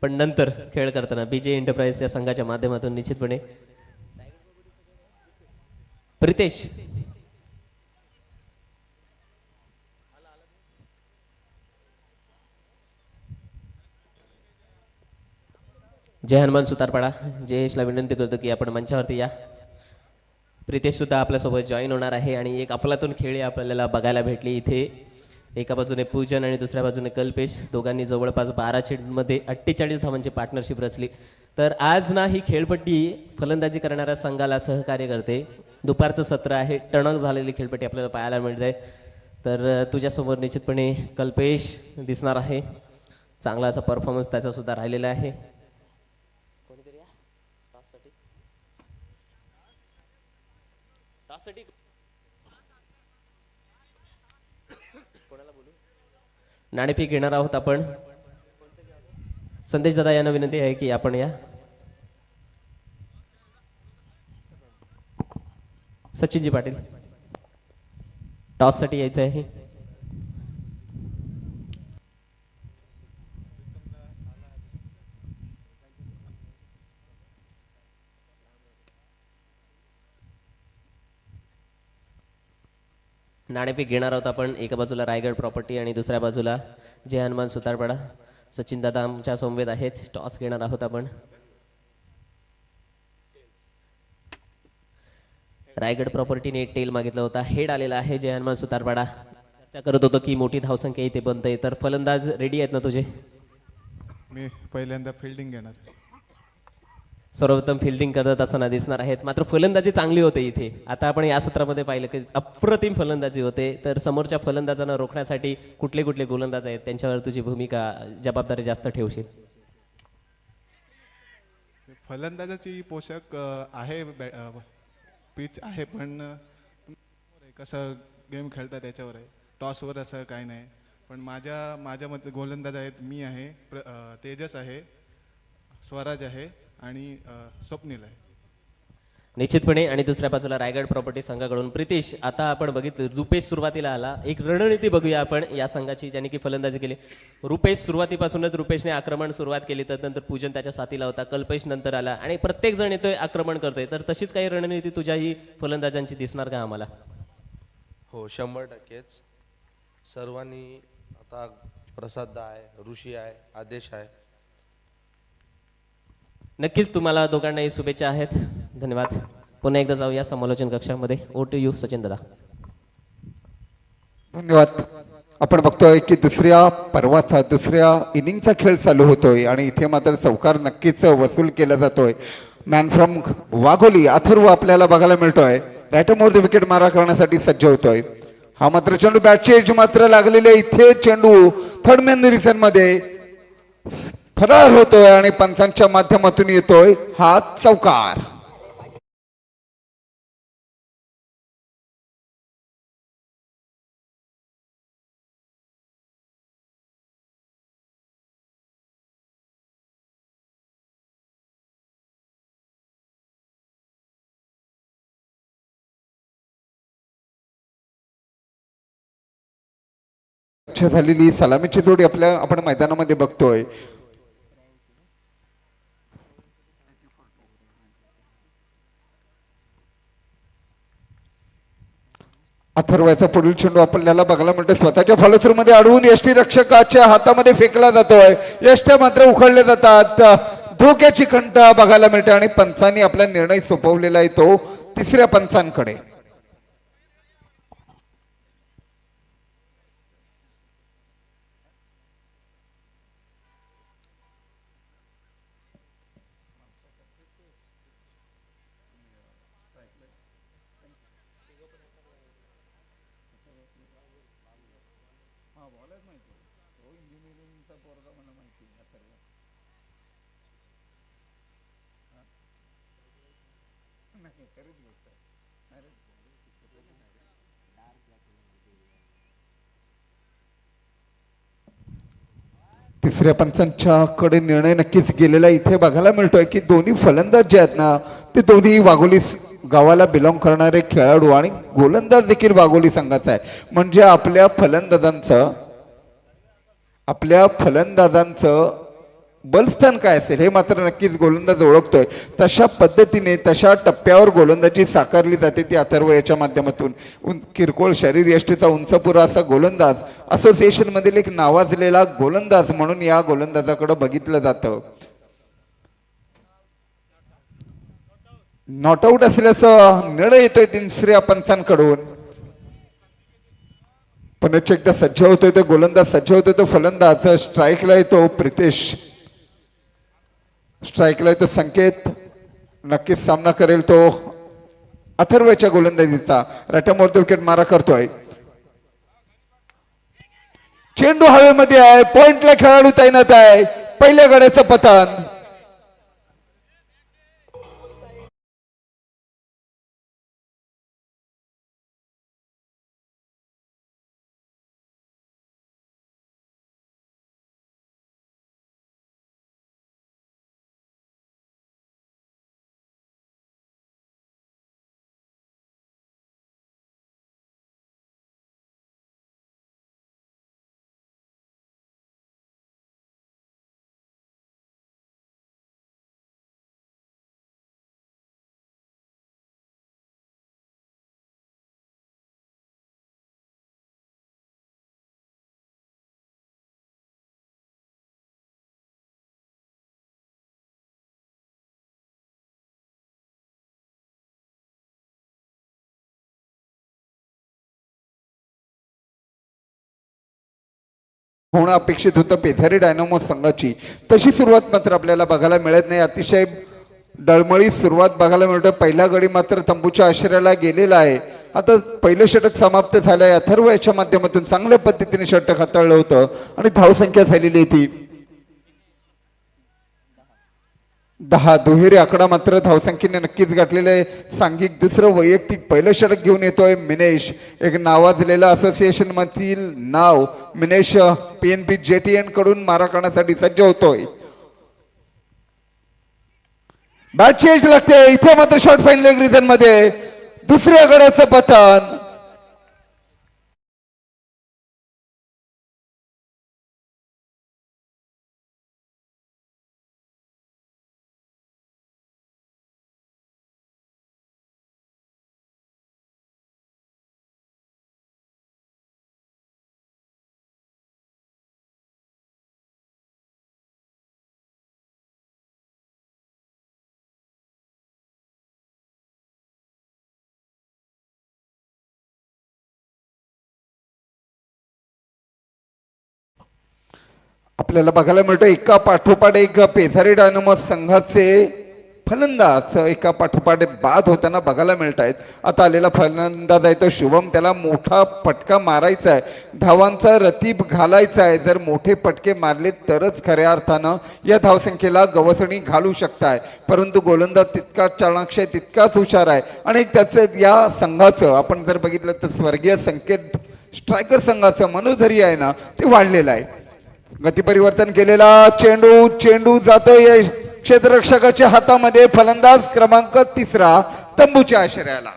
पण नंतर खेळ करताना बीजे एंटरप्राइज या संघाच्या माध्यमातून निश्चितपणे. प्रितेश जय हनुमान सुतारपाडा जयेशला विनंती करतो की आपण मंचावरती या. प्रितेश सुद्धा आपल्यासोबत जॉईन होणार आहे आणि एक अफलातून खेळी आपल्याला बघायला भेटली इथे. एका बाजूने पूजन आणि दुसऱ्या बाजूने कल्पेश दोघांनी जवळपास 12 चेंडूंमध्ये 48 धावांची पार्टनरशिप रचली. तर आज ना ही खेळपट्टी फलंदाजी करणाऱ्या संघाला सहकार्य करते. दुपारचं सत्र आहे. टणक झालेली खेळपट्टी आपल्याला पाहायला मिळते. तर तुझ्यासमोर निश्चितपणे कल्पेश दिसणार आहे. चांगला असा परफॉर्मन्स त्याचा सुद्धा राहिलेला आहे. नाणेफेक घेणार आहोत आपण. संदेश दादा यांना विनंती आहे की आपण या. सचिनजी पाटील टॉस साठी यायचं आहे. नाणेफेक घेणार आहोत आपण. एका बाजूला रायगड प्रॉपर्टी आणि दुसऱ्या बाजूला जय हनुमान सुतारपाडा. सचिन दादा आमच्या समवेत आहेत. टॉस घेणार आहोत आपण. रायगड प्रॉपर्टीने टेल मागितला होता. हेड आलेला आहे जय हनुमान सुतारपाडा. चर्चा करत होतो की मोठी धावसंख्या इथे बनते. तर फलंदाज रेडी आहेत ना तुझे? मी पहिल्यांदा फिल्डिंग घेणार. सर्वोत्तम फिल्डिंग करत असताना दिसणार आहेत. मात्र फलंदाजी चांगली होते इथे. आता आपण या सत्रामध्ये पाहिलं की अप्रतिम फलंदाजी होते. तर समोरच्या फलंदाजांना रोखण्यासाठी कुठले कुठले गोलंदाज आहेत त्यांच्यावर तुझी भूमिका जबाबदारी जास्त ठेवशील? फलंदाजाची पोशाख आहे, पिच आहे, पण कसं गेम खेळतात त्याच्यावर आहे. टॉसवर असं काही नाही. पण माझ्या मते गोलंदाज आहेत. मी आहे, तेजस आहे, स्वराज आहे आणि स्वप्नील आहे निश्चितपणे. आणि दुसऱ्या बाजूला रायगड प्रॉपर्टी संघाकडून प्रितेश. आता आपण बघितलं रुपेश सुरुवातीला आला. एक रणनीती बघूया आपण या संघाची ज्याने की फलंदाजी केली. रुपेश सुरुवातीपासूनच रुपेशने आक्रमण सुरुवात केली. त्यानंतर पूजन त्याच्या साथीला होता. कल्पेश नंतर आला आणि प्रत्येक जण येतोय आक्रमण करतोय. तर तशीच काही रणनीती तुझ्याही फलंदाजांची दिसणार का आम्हाला? हो 100%च. सर्वांनी आता प्रसाद आहे, ऋषी आहे, आदेश आहे. नक्कीच तुम्हाला दोघांनाही शुभेच्छा आहेत. धन्यवाद. पुन्हा एकदा जाऊया समालोचन कक्षामध्ये. ओ टू यू सचिन दादा. धन्यवाद. आपण बघतोय की दुसऱ्या इनिंगचा खेळ चालू होतोय आणि इथे मात्र चौकार नक्कीच वसूल केला जातोय. मॅन फ्रॉम वाघोली अथर्व आपल्याला बघायला मिळतोय. रॅटमोर विकेट मारा करण्यासाठी सज्ज होतोय. हा मात्र चेंडू बॅटची एज मात्र लागलेले. इथे चेंडू थर्ड मॅन रिसन मध्ये फरार होतोय आणि पंचांच्या माध्यमातून येतोय हा चौकार. झालेली सलामीची जोडी आपण मैदानामध्ये बघतोय. अथर्वाचा पुढील चेंडू आपल्याला बघायला मिळतोय स्वतःच्या फॉलोथ्रू मध्ये अडवून यष्टी रक्षकाच्या हातामध्ये फेकला जातोय. यष्ट्या मात्र उखळल्या जातात. धोक्याची खंत बघायला मिळते आणि पंचांनी आपला निर्णय सोपवलेला आहे तो तिसऱ्या पंचांकडे. तिसऱ्या पंचांच्या कडे निर्णय नक्कीच गेलेला इथे बघायला मिळतोय की दोन्ही फलंदाज जे आहेत ना ते दोन्ही वाघोली गावाला बिलॉंग करणारे खेळाडू आणि गोलंदाज देखील वाघोली संघाचा आहे. म्हणजे आपल्या फलंदाजांचं बलस्थान काय असेल हे मात्र नक्कीच गोलंदाज ओळखतोय. तशा पद्धतीने तशा टप्प्यावर गोलंदाजी साकारली जाते ती अथर्व याच्या माध्यमातून. किरकोळ शरीर यष्टीचा उंचपुरा असा गोलंदाज असोसिएशन मधील एक नावाजलेला गोलंदाज म्हणून या गोलंदाजाकडे बघितलं जातं. नॉट आऊट असल्याचा निर्णय येतोय तिसऱ्या पंचांकडून. पुन्हा एकदा सज्ज होतोय तो गोलंदाज, सज्ज होतोय तो फलंदाज. स्ट्राईकला येतो प्रितेश, स्ट्राईकला येतो संकेत. नक्कीच सामना करेल तो अथर्वच्या गोलंदाजीचा. रट्यामोर विकेट मारा करतोय. चेंडू हवेमध्ये आहे, पॉइंटला खेळाडू तैनात आहे. पहिल्या गड्याचं पतन. होणं अपेक्षित होतं पेझारी डायनामो संघाची. तशी सुरुवात मात्र आपल्याला बघायला मिळत नाही. अतिशय डळमळी सुरुवात बघायला मिळतं. पहिला गडी मात्र तंबूच्या आश्रयाला गेलेला आहे. आता पहिलं षटक समाप्त झालंय. अथर्व याच्या माध्यमातून चांगल्या पद्धतीने षटक हाताळलं होतं आणि धावसंख्या झालेली ती 10. दुहेरी आकडा मात्र धावसंख्येने नक्कीच गाठलेलं आहे. सांघिक दुसरं वैयक्तिक पहिलं षटक घेऊन येतोय मिनेश. एक नावाजलेला असोसिएशन मधील नाव मिनेश PNB JTN कडून मारा करण्यासाठी सज्ज होतोय. बॅट चेंज लागते इथे मात्र शॉर्ट फाईन लेग रिजन मध्ये दुसऱ्या गड्याचं पतन. आपल्याला बघायला मिळतं एका पाठोपाठ एक पेझारी डायनामो संघाचे फलंदाज एका पाठोपाठ बाद होताना बघायला मिळत आहेत. आता आलेला फलंदाज आहे तो शुभम, त्याला मोठा फटका मारायचा आहे, धावांचा रतीब घालायचा आहे. जर मोठे फटके मारले तरच खऱ्या अर्थानं या धावसंख्येला गवसणी घालू शकताय. परंतु गोलंदाज तितकाच चाणाक्ष आहे, तितकाच हुशार आहे. आणि त्याचं या संघाचं आपण जर बघितलं तर स्वर्गीय संकेत स्ट्रायकर संघाचं मनोधैर्य आहे ना ते वाढलेलं आहे. गती परिवर्तन केलेला चेंडू जातोय क्षेत्ररक्षकाच्या हातामध्ये. फलंदाज क्रमांक 3 तंबूच्या आश्रयाला.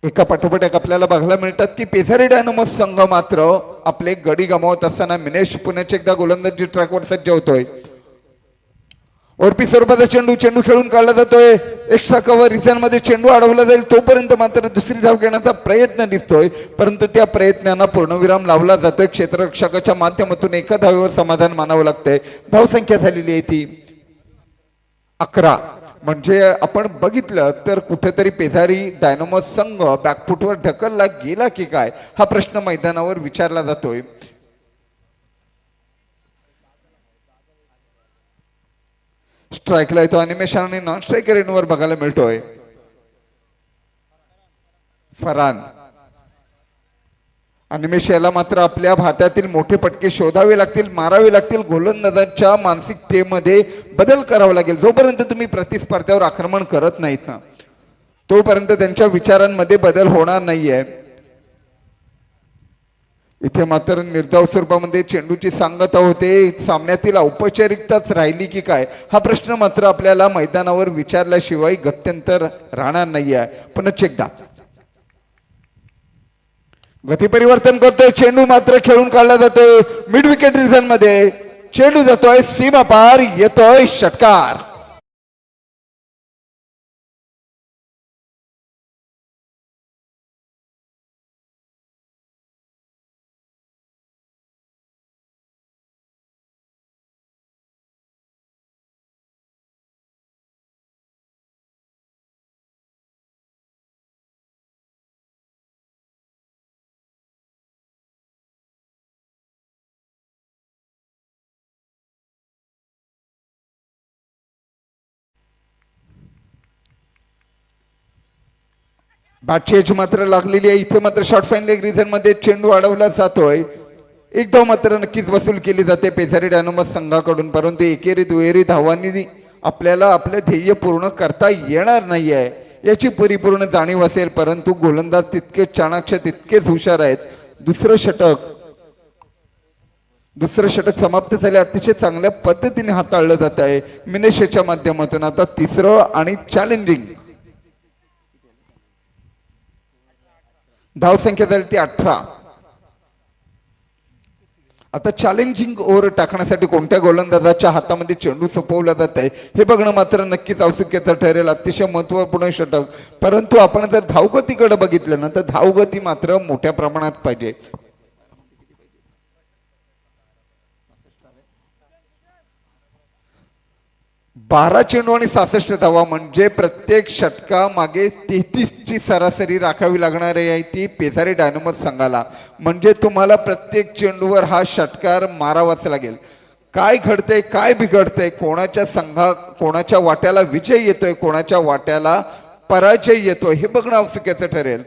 एका पाठोपाठ एक आपल्याला बघायला मिळतात की पेझारी डायनामोस संघ मात्र आपले गडी गमावत असताना मिनेश पुण्याचे एकदा गोलंदाजी ट्रॅकवर सज्ज होतोय. ओरपी स्वरूपाचा चेंडू खेळून काढला जातोय. एक्स्ट्रा कव्हर रिझन मध्ये चेंडू अडवला जाईल तोपर्यंत मात्र दुसरी धाव घेण्याचा प्रयत्न दिसतोय, परंतु त्या प्रयत्नांना पूर्णविराम लावला जातोय. क्षेत्ररक्षकाच्या माध्यमातून एका धावेवर समाधान मानावं लागतंय. धावसंख्या झालेली आहे ती 11. म्हणजे आपण बघितलं तर कुठेतरी पेझारी डायनामोस संघ बॅकफुटवर ढकलला गेला की काय हा प्रश्न मैदानावर विचारला जातोय. स्ट्राईकला येतो अनिमेशन आणि नॉन स्ट्रायकर एंडवर बघायला मिळतोय फरान. अनिमेश याला मात्र आपल्या भात्यातील मोठे फटके शोधावे लागतील, मारावे लागतील. गोलंदाजांच्या मानसिकतेमध्ये बदल करावा लागेल. जोपर्यंत तुम्ही प्रतिस्पर्ध्यावर आक्रमण करत नाहीत ना तोपर्यंत त्यांच्या विचारांमध्ये बदल होणार नाहीये. इथे मात्र निर्धाव स्वरूपामध्ये चेंडूची सांगता होते. सामन्यातील औपचारिकताच राहिली की काय हा प्रश्न मात्र आपल्याला मैदानावर विचारल्याशिवाय गत्यंतर राहणार नाहीये. पुन्हा एकदा गती परिवर्तन करतोय. चेंडू मात्र खेळून काढला जातोय मिड विकेट रिझन मध्ये. चेंडू जातोय सीमा पार, येतोय षटकार. बॅटची एज मात्र लागलेली आहे. इथे मात्र शॉर्ट फाईन लेग रिझन मध्ये चेंडू अडवला जातोय. एक धाव मात्र नक्कीच वसूल केली जाते पेझारी डायनामोस संघाकडून, परंतु एकेरी दुहेरी धावांनी आपल्याला आपले ध्येय पूर्ण करता येणार नाहीये याची परिपूर्ण जाणीव असेल. परंतु गोलंदाज तितकेच चाणाक्ष, तितकेच हुशार आहेत. दुसरं षटक समाप्त झाले. अतिशय चांगल्या पद्धतीने हाताळलं जात आहे मिनेशच्या माध्यमातून. आता तिसरं आणि चॅलेंजिंग धावसंख्या झाली ती 18. आता चॅलेंजिंग ओव्हर टाकण्यासाठी कोणत्या गोलंदाजाच्या हातामध्ये चेंडू सोपवला जात आहे हे बघणं मात्र नक्कीच औत्सुक्याचं ठरेल. अतिशय महत्वपूर्ण षटक. परंतु आपण जर धावगतीकडे बघितलं ना तर धावगती मात्र मोठ्या प्रमाणात पाहिजे. 12 चेंडू आणि 66 धावा म्हणजे प्रत्येक षटका मागे 33ची सरासरी राखावी लागणार आहे ती पेझारी डायनामोस संघाला. म्हणजे तुम्हाला प्रत्येक चेंडूवर हा षटकार मारावाच लागेल. काय घडतंय, काय बिघडतंय, कोणाच्या वाट्याला विजय येतोय, कोणाच्या वाट्याला पराजय येतोय हे बघणं आवश्यकाचं ठरेल.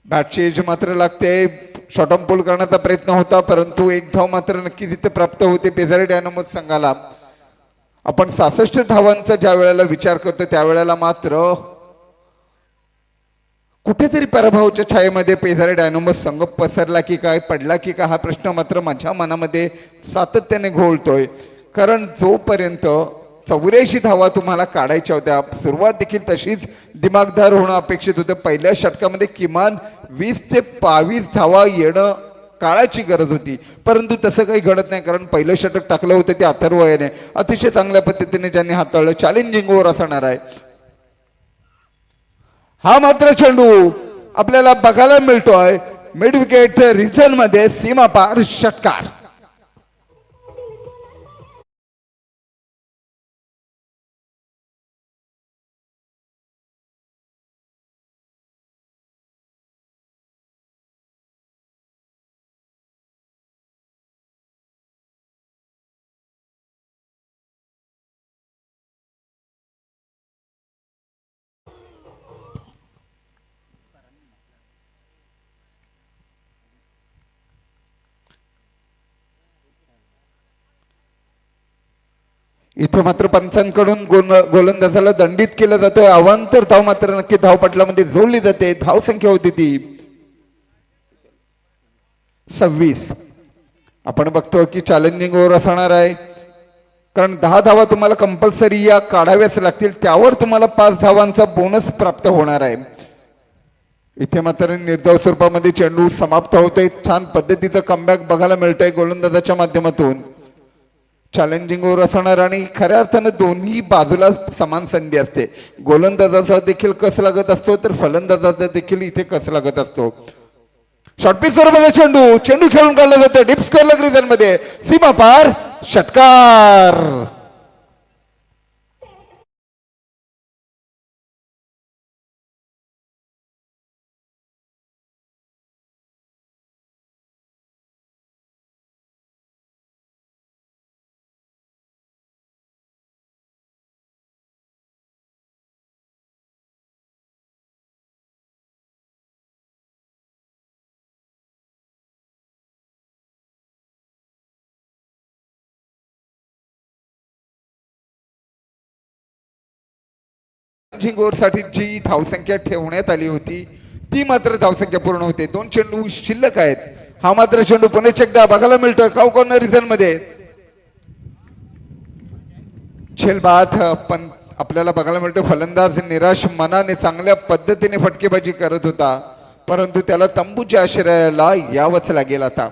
बॅटची एज मात्र लागते. शॉर्टम पुल करण्याचा प्रयत्न होता परंतु एक धाव मात्र नक्कीच इथे प्राप्त होते पेझारी डायनामोस संघाला. आपण 66 धावांचा ज्या वेळेला विचार करतो त्यावेळेला मात्र कुठेतरी पराभवाच्या छायेमध्ये पेझारी डायनामोस संघ पसरला की काय, पडला की काय हा प्रश्न मात्र माझ्या मनामध्ये सातत्याने घोळतोय. कारण जोपर्यंत 84 धावा तुम्हाला काढायच्या होत्या, सुरुवात देखील तशीच दिमागदार होणं अपेक्षित होतं. पहिल्या षटकामध्ये किमान 20 ते 22 धावा येणं काळाची गरज होती, परंतु तसं काही घडत नाही, कारण पहिलं षटक टाकलं होतं ते अथर्व याने अतिशय चांगल्या पद्धतीने ज्यांनी हाताळलं. चॅलेंजिंग ओव्हर असणार आहे. हा मात्र चेंडू आपल्याला बघायला मिळतोय मिड विकेट रिजन मध्ये सीमा पार षटकार. इथं मात्र पंचांकडून गोलंदाजाला दंडित केलं जातोय. अवांतर धाव मात्र नक्की धावपटलामध्ये जोडली जाते. धाव संख्या होती ती 26. आपण बघतो की चॅलेंजिंग ओव्हर असणार आहे, कारण 10 धावा तुम्हाला कंपल्सरी या काढाव्याच लागतील, त्यावर तुम्हाला 5 धावांचा बोनस प्राप्त होणार आहे. इथे मात्र निर्धाव स्वरूपामध्ये चेंडू समाप्त होतोय. छान पद्धतीचं कमबॅक बघायला मिळतंय गोलंदाजाच्या माध्यमातून. चॅलेंजिंग ओव्हर असणार आणि खऱ्या अर्थानं दोन्ही बाजूला समान संधी असते. गोलंदाजाचा देखील कस लागत असतो, तर फलंदाजाचा देखील इथे कस लागत असतो. शॉर्टपिच स्वरूपाचा चेंडू खेळून काढला जातो डीप स्क्वेअर रिजन मध्ये. सीमा पार षटकार. साठी जी धावसंख्या ठेवण्यात आली होती ती मात्र धावसंख्या पूर्ण होते. 2 चेंडू शिल्लक आहेत. हा मात्र चेंडू पुणे एकदा बघायला मिळतोय काव कॉर्नर रिजन मध्ये. झेलबाद पण आपल्याला बघायला मिळतोय फलंदाज निराश मनाने चांगल्या पद्धतीने फटकेबाजी करत होता, परंतु त्याला तंबूच्या आश्रयाला यावंच लागेल. आता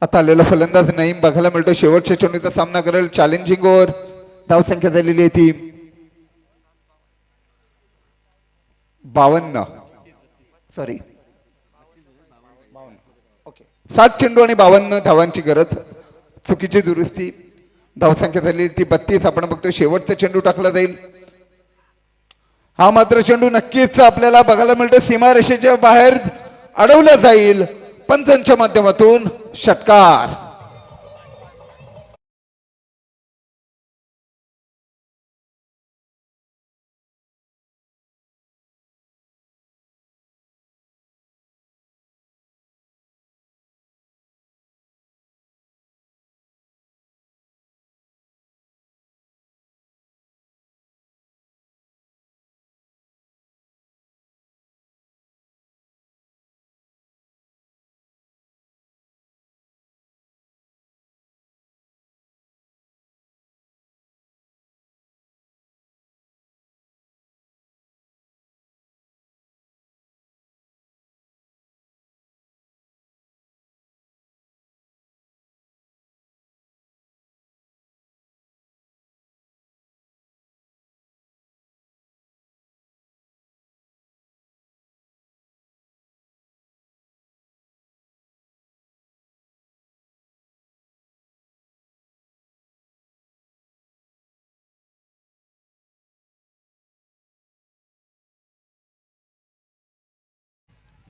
आता आलेला फलंदाज नईम बघायला मिळतो. शेवटच्या चेंडूचा सामना करेल. Challenging over. धावसंख्या झालेली आहे ती 52. सॉरी 7 चेंडू आणि 52 धावांची गरज. चुकीची दुरुस्ती. धावसंख्या झालेली ती 32. आपण बघतो शेवटचा चेंडू टाकला जाईल. हा मात्र चेंडू नक्कीच आपल्याला बघायला मिळतो सीमारेषेच्या बाहेर अडवला जाईल. पंचांच्या माध्यमातून षटकार.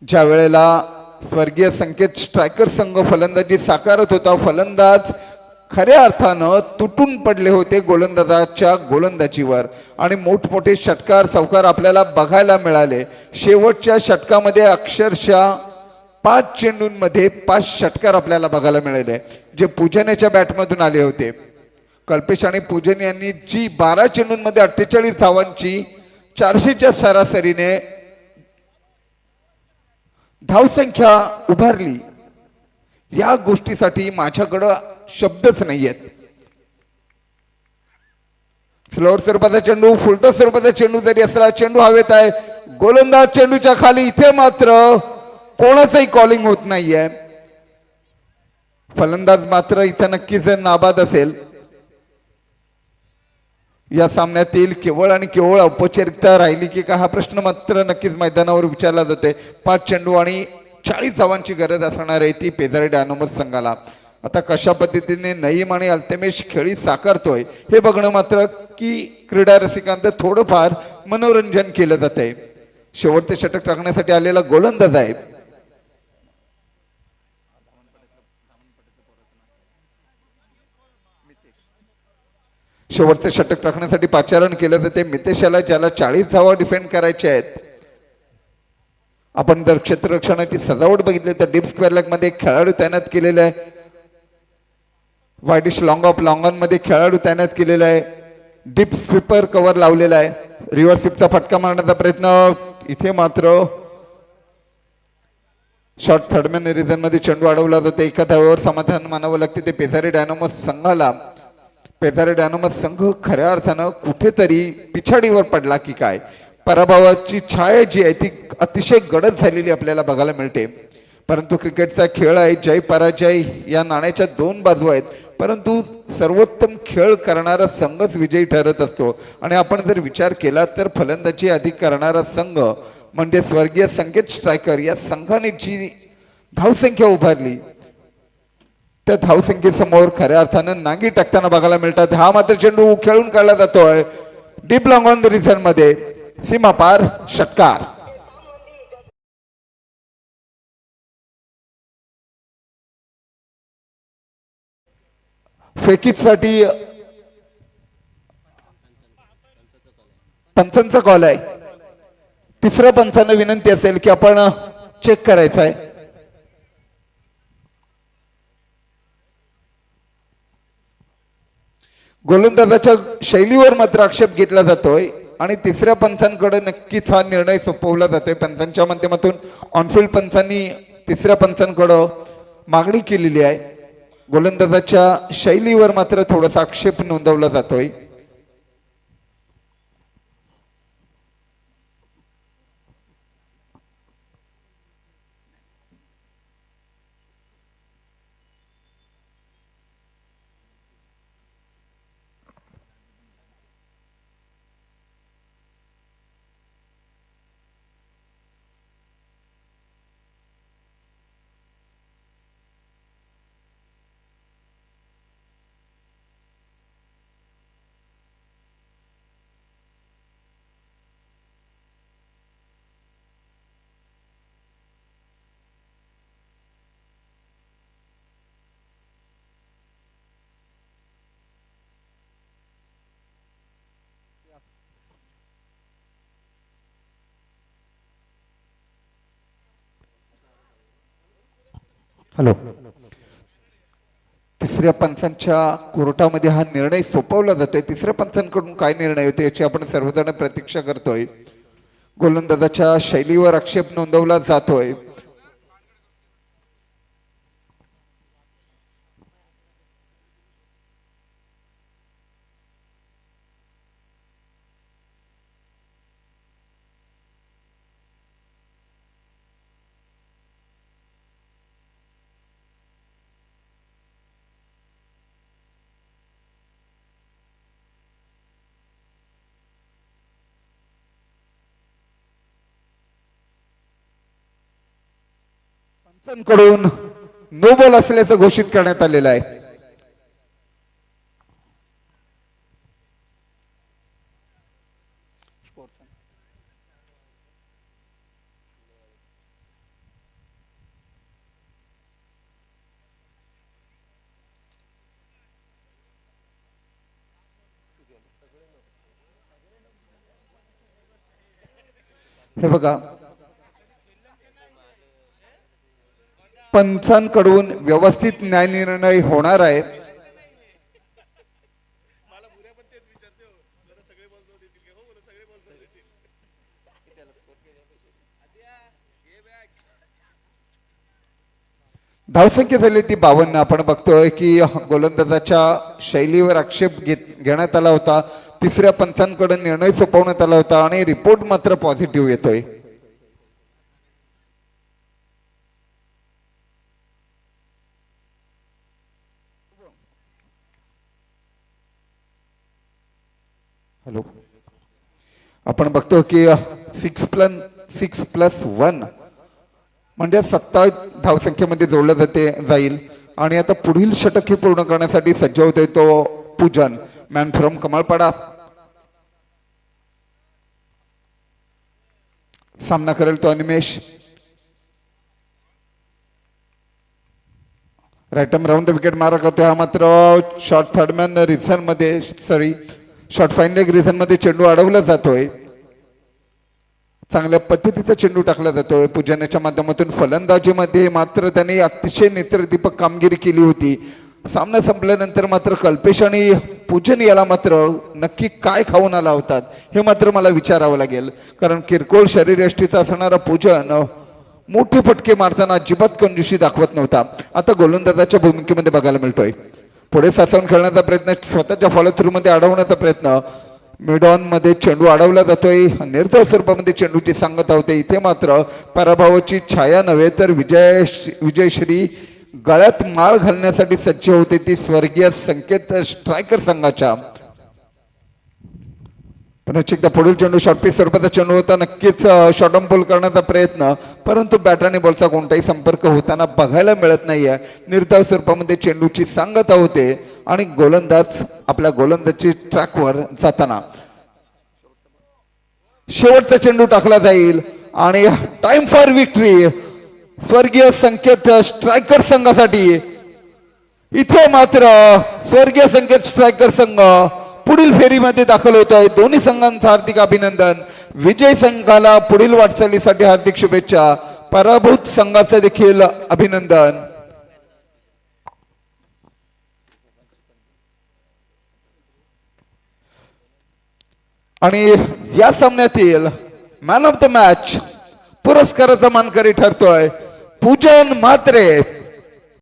ज्या वेळेला स्वर्गीय संकेत स्ट्रायकर संघ फलंदाजी साकारत होता, फलंदाज खऱ्या अर्थानं तुटून पडले होते गोलंदाजाच्या गोलंदाजीवर आणि मोठमोठे षटकार चौकार आपल्याला बघायला मिळाले. शेवटच्या षटकामध्ये अक्षरशः 5 चेंडूंमध्ये 5 षटकार आपल्याला बघायला मिळाले जे पूजनेच्या बॅटमधून आले होते. कल्पेश आणि पूजन यांनी जी 12 चेंडूंमध्ये 48 धावांची 400च्या सरासरीने धावसंख्या उभारली, या गोष्टीसाठी माझ्याकडं शब्दच नाहीयेत. स्लोअर स्वरूपाचा चेंडू, फुलटॉस स्वरूपाचा चेंडू जरी असला, चेंडू हवेत आहे, गोलंदाज चेंडूच्या खाली. इथे मात्र कोणाचंही कॉलिंग होत नाहीये. फलंदाज मात्र इथं नक्कीच नाबाद असेल. या सामन्यातील केवळ आणि केवळ औपचारिकता राहिली की का हा प्रश्न मात्र नक्कीच मैदानावर विचारला जातोय. 5 चेंडू आणि 40 धावांची गरज असणार आहे ती पेजारी डायनामोस संघाला. आता कशा पद्धतीने नईम आणि अल्तमेश खेळी साकारतोय हे बघणं मात्र की क्रीडा रसिकांचं थोडंफार मनोरंजन केलं जात आहे. शेवटचे षटक टाकण्यासाठी आलेला गोलंदाज आहे. शेवटचे षटक टाकण्यासाठी पाचारण केलं जाते मितेशाला, ज्याला 40 धावा डिफेंड करायचे आहेत. आपण जर क्षेत्ररक्षणाची सजावट बघितली तर डीप स्क्वेअर लेग मध्ये खेळाडू तैनात केलेले आहे. Wide-ish long of long on मध्ये खेळाडू तैनात केलेला आहे. डीप स्वीपर कव्हर लावलेला आहे. रिव्हर्स स्वीपचा फटका मारण्याचा प्रयत्न, इथे मात्र शॉर्ट थर्डमॅन रिझन मध्ये चेंडू अडवला जातो. एका धावेवर समाधान मानावं लागते ते पेजारी डायनामोस संघाला. पेजारी डायनामोस संघ खऱ्या अर्थानं कुठेतरी पिछाडीवर पडला की काय. पराभवाची छाया जी आहे ती अतिशय गडद झालेली आपल्याला बघायला मिळते. परंतु क्रिकेटचा खेळ आहे, जय पराजय या नाण्याच्या 2 बाजू आहेत. परंतु सर्वोत्तम खेळ करणारा संघच विजयी ठरत असतो. आणि आपण जर विचार केला तर फलंदाजी अधिक करणारा संघ म्हणजे स्वर्गीय संकेत स्ट्रायकर या संघाने जी धावसंख्या उभारली त्या धावसंख्येसमोर खऱ्या अर्थानं नांगी टाकताना बघायला मिळतात. हा मात्र चेंडू खेळून काढला जातोय deep long on the reason मध्ये, सीमा पार षटकार. फेकीसाठी पंचांचा कॉल आहे. तिसऱ्या पंचांना विनंती असेल की आपण चेक करायचं आहे. गोलंदाजाच्या शैलीवर मात्र आक्षेप घेतला जातोय आणि तिसऱ्या पंचांकडे नक्कीच हा निर्णय सोपवला जातोय. पंचांच्या माध्यमातून ऑनफिल्ड पंचांनी तिसऱ्या पंचांकडे मागणी केलेली आहे. गोलंदाजाच्या शैलीवर मात्र थोडासा आक्षेप नोंदवला जातोय. हॅलो, तिसऱ्या पंचांच्या कोर्टामध्ये हा निर्णय सोपवला जातोय. तिसऱ्या पंचांकडून काय निर्णय होते याची आपण सर्वजण प्रतीक्षा करतोय. गोलंदाजाच्या शैलीवर आक्षेप नोंदवला जातोय. कडून नो बॉल असल्याचं घोषित करण्यात आलेलं आहे. हे बघा, पंचांकडून व्यवस्थित न्यायनिर्णय होणार आहे. धावसंख्या झाली ती 52. आपण बघतोय की गोलंदाजाच्या शैलीवर आक्षेप घेण्यात आला होता. तिसऱ्या पंचांकडून निर्णय सोपवण्यात आला होता आणि रिपोर्ट मात्र पॉझिटिव्ह येतोय. हॅलो, आपण बघतो की 6+1 म्हणजे 27 धावसंख्येमध्ये जोडलं जाईल आणि आता पुढील षटक हे पूर्ण करण्यासाठी सज्ज होतोय तो पूजन, मॅन फ्रॉम कमालपाडा. सामना करेल तो अनिमेश. राईटम राऊंड द विकेट मारा करतोय हा मात्र शॉर्ट थर्डमॅन रिझन मध्ये शॉर्ट फाईन लेग रिझन मध्ये चेंडू अडवला जातोय. चांगल्या पद्धतीचा चेंडू टाकला जातोय पूजनाच्या माध्यमातून. फलंदाजीमध्ये मात्र त्याने अतिशय नेत्रदीपक कामगिरी केली होती. सामना संपल्यानंतर मात्र कल्पेश आणि पूजन याला मात्र नक्की काय खाऊन आला होतात हे मात्र मला विचारावं लागेल. कारण किरकोळ शरीरयष्टीचा असणारा पूजन मोठे फटके मारताना अजिबात कंजूसी दाखवत नव्हता. आता गोलंदाजाच्या भूमिकेमध्ये बघायला मिळतोय. पुढे साचवून खेळण्याचा प्रयत्न, स्वतःच्या फॉलो थ्रू मध्ये अडवण्याचा प्रयत्न. मिडॉन मध्ये चेंडू अडवला जातोय. निर्धाव स्वरूपामध्ये चेंडूची सांगता होते. इथे मात्र पराभवाची छाया नव्हे तर विजयश्री गळ्यात माळ घालण्यासाठी सज्ज होते ती स्वर्गीय संकेत स्ट्रायकर संघाच्या. पुन्हा एकदा पुढील चेंडू शॉर्टपीच स्वरूपाचा चेंडू होता. नक्कीच शॉर्ट ऑन बॉल करण्याचा प्रयत्न, परंतु बॅट आणि बॉलचा कोणताही संपर्क होताना बघायला मिळत नाहीये. निर्धाव स्वरूपामध्ये चेंडूची सांगता होते आणि गोलंदाज आपल्या गोलंदाजी ट्रॅकवर जाताना शेवटचा चेंडू टाकला जाईल आणि टाइम फॉर विक्ट्री स्वर्गीय संकेत स्ट्रायकर संघासाठी. इथे मात्र स्वर्गीय संकेत स्ट्रायकर संघ पुढील फेरीमध्ये दाखल होत आहे. दोन्ही संघांचं हार्दिक अभिनंदन. विजय संघाला पुढील वाटचालीसाठी हार्दिक शुभेच्छा. पराभूत संघाचं देखील अभिनंदन. आणि या सामन्यातील मॅन ऑफ द मॅच पुरस्काराचा मानकरी ठरतोय पूजन म्हात्रे.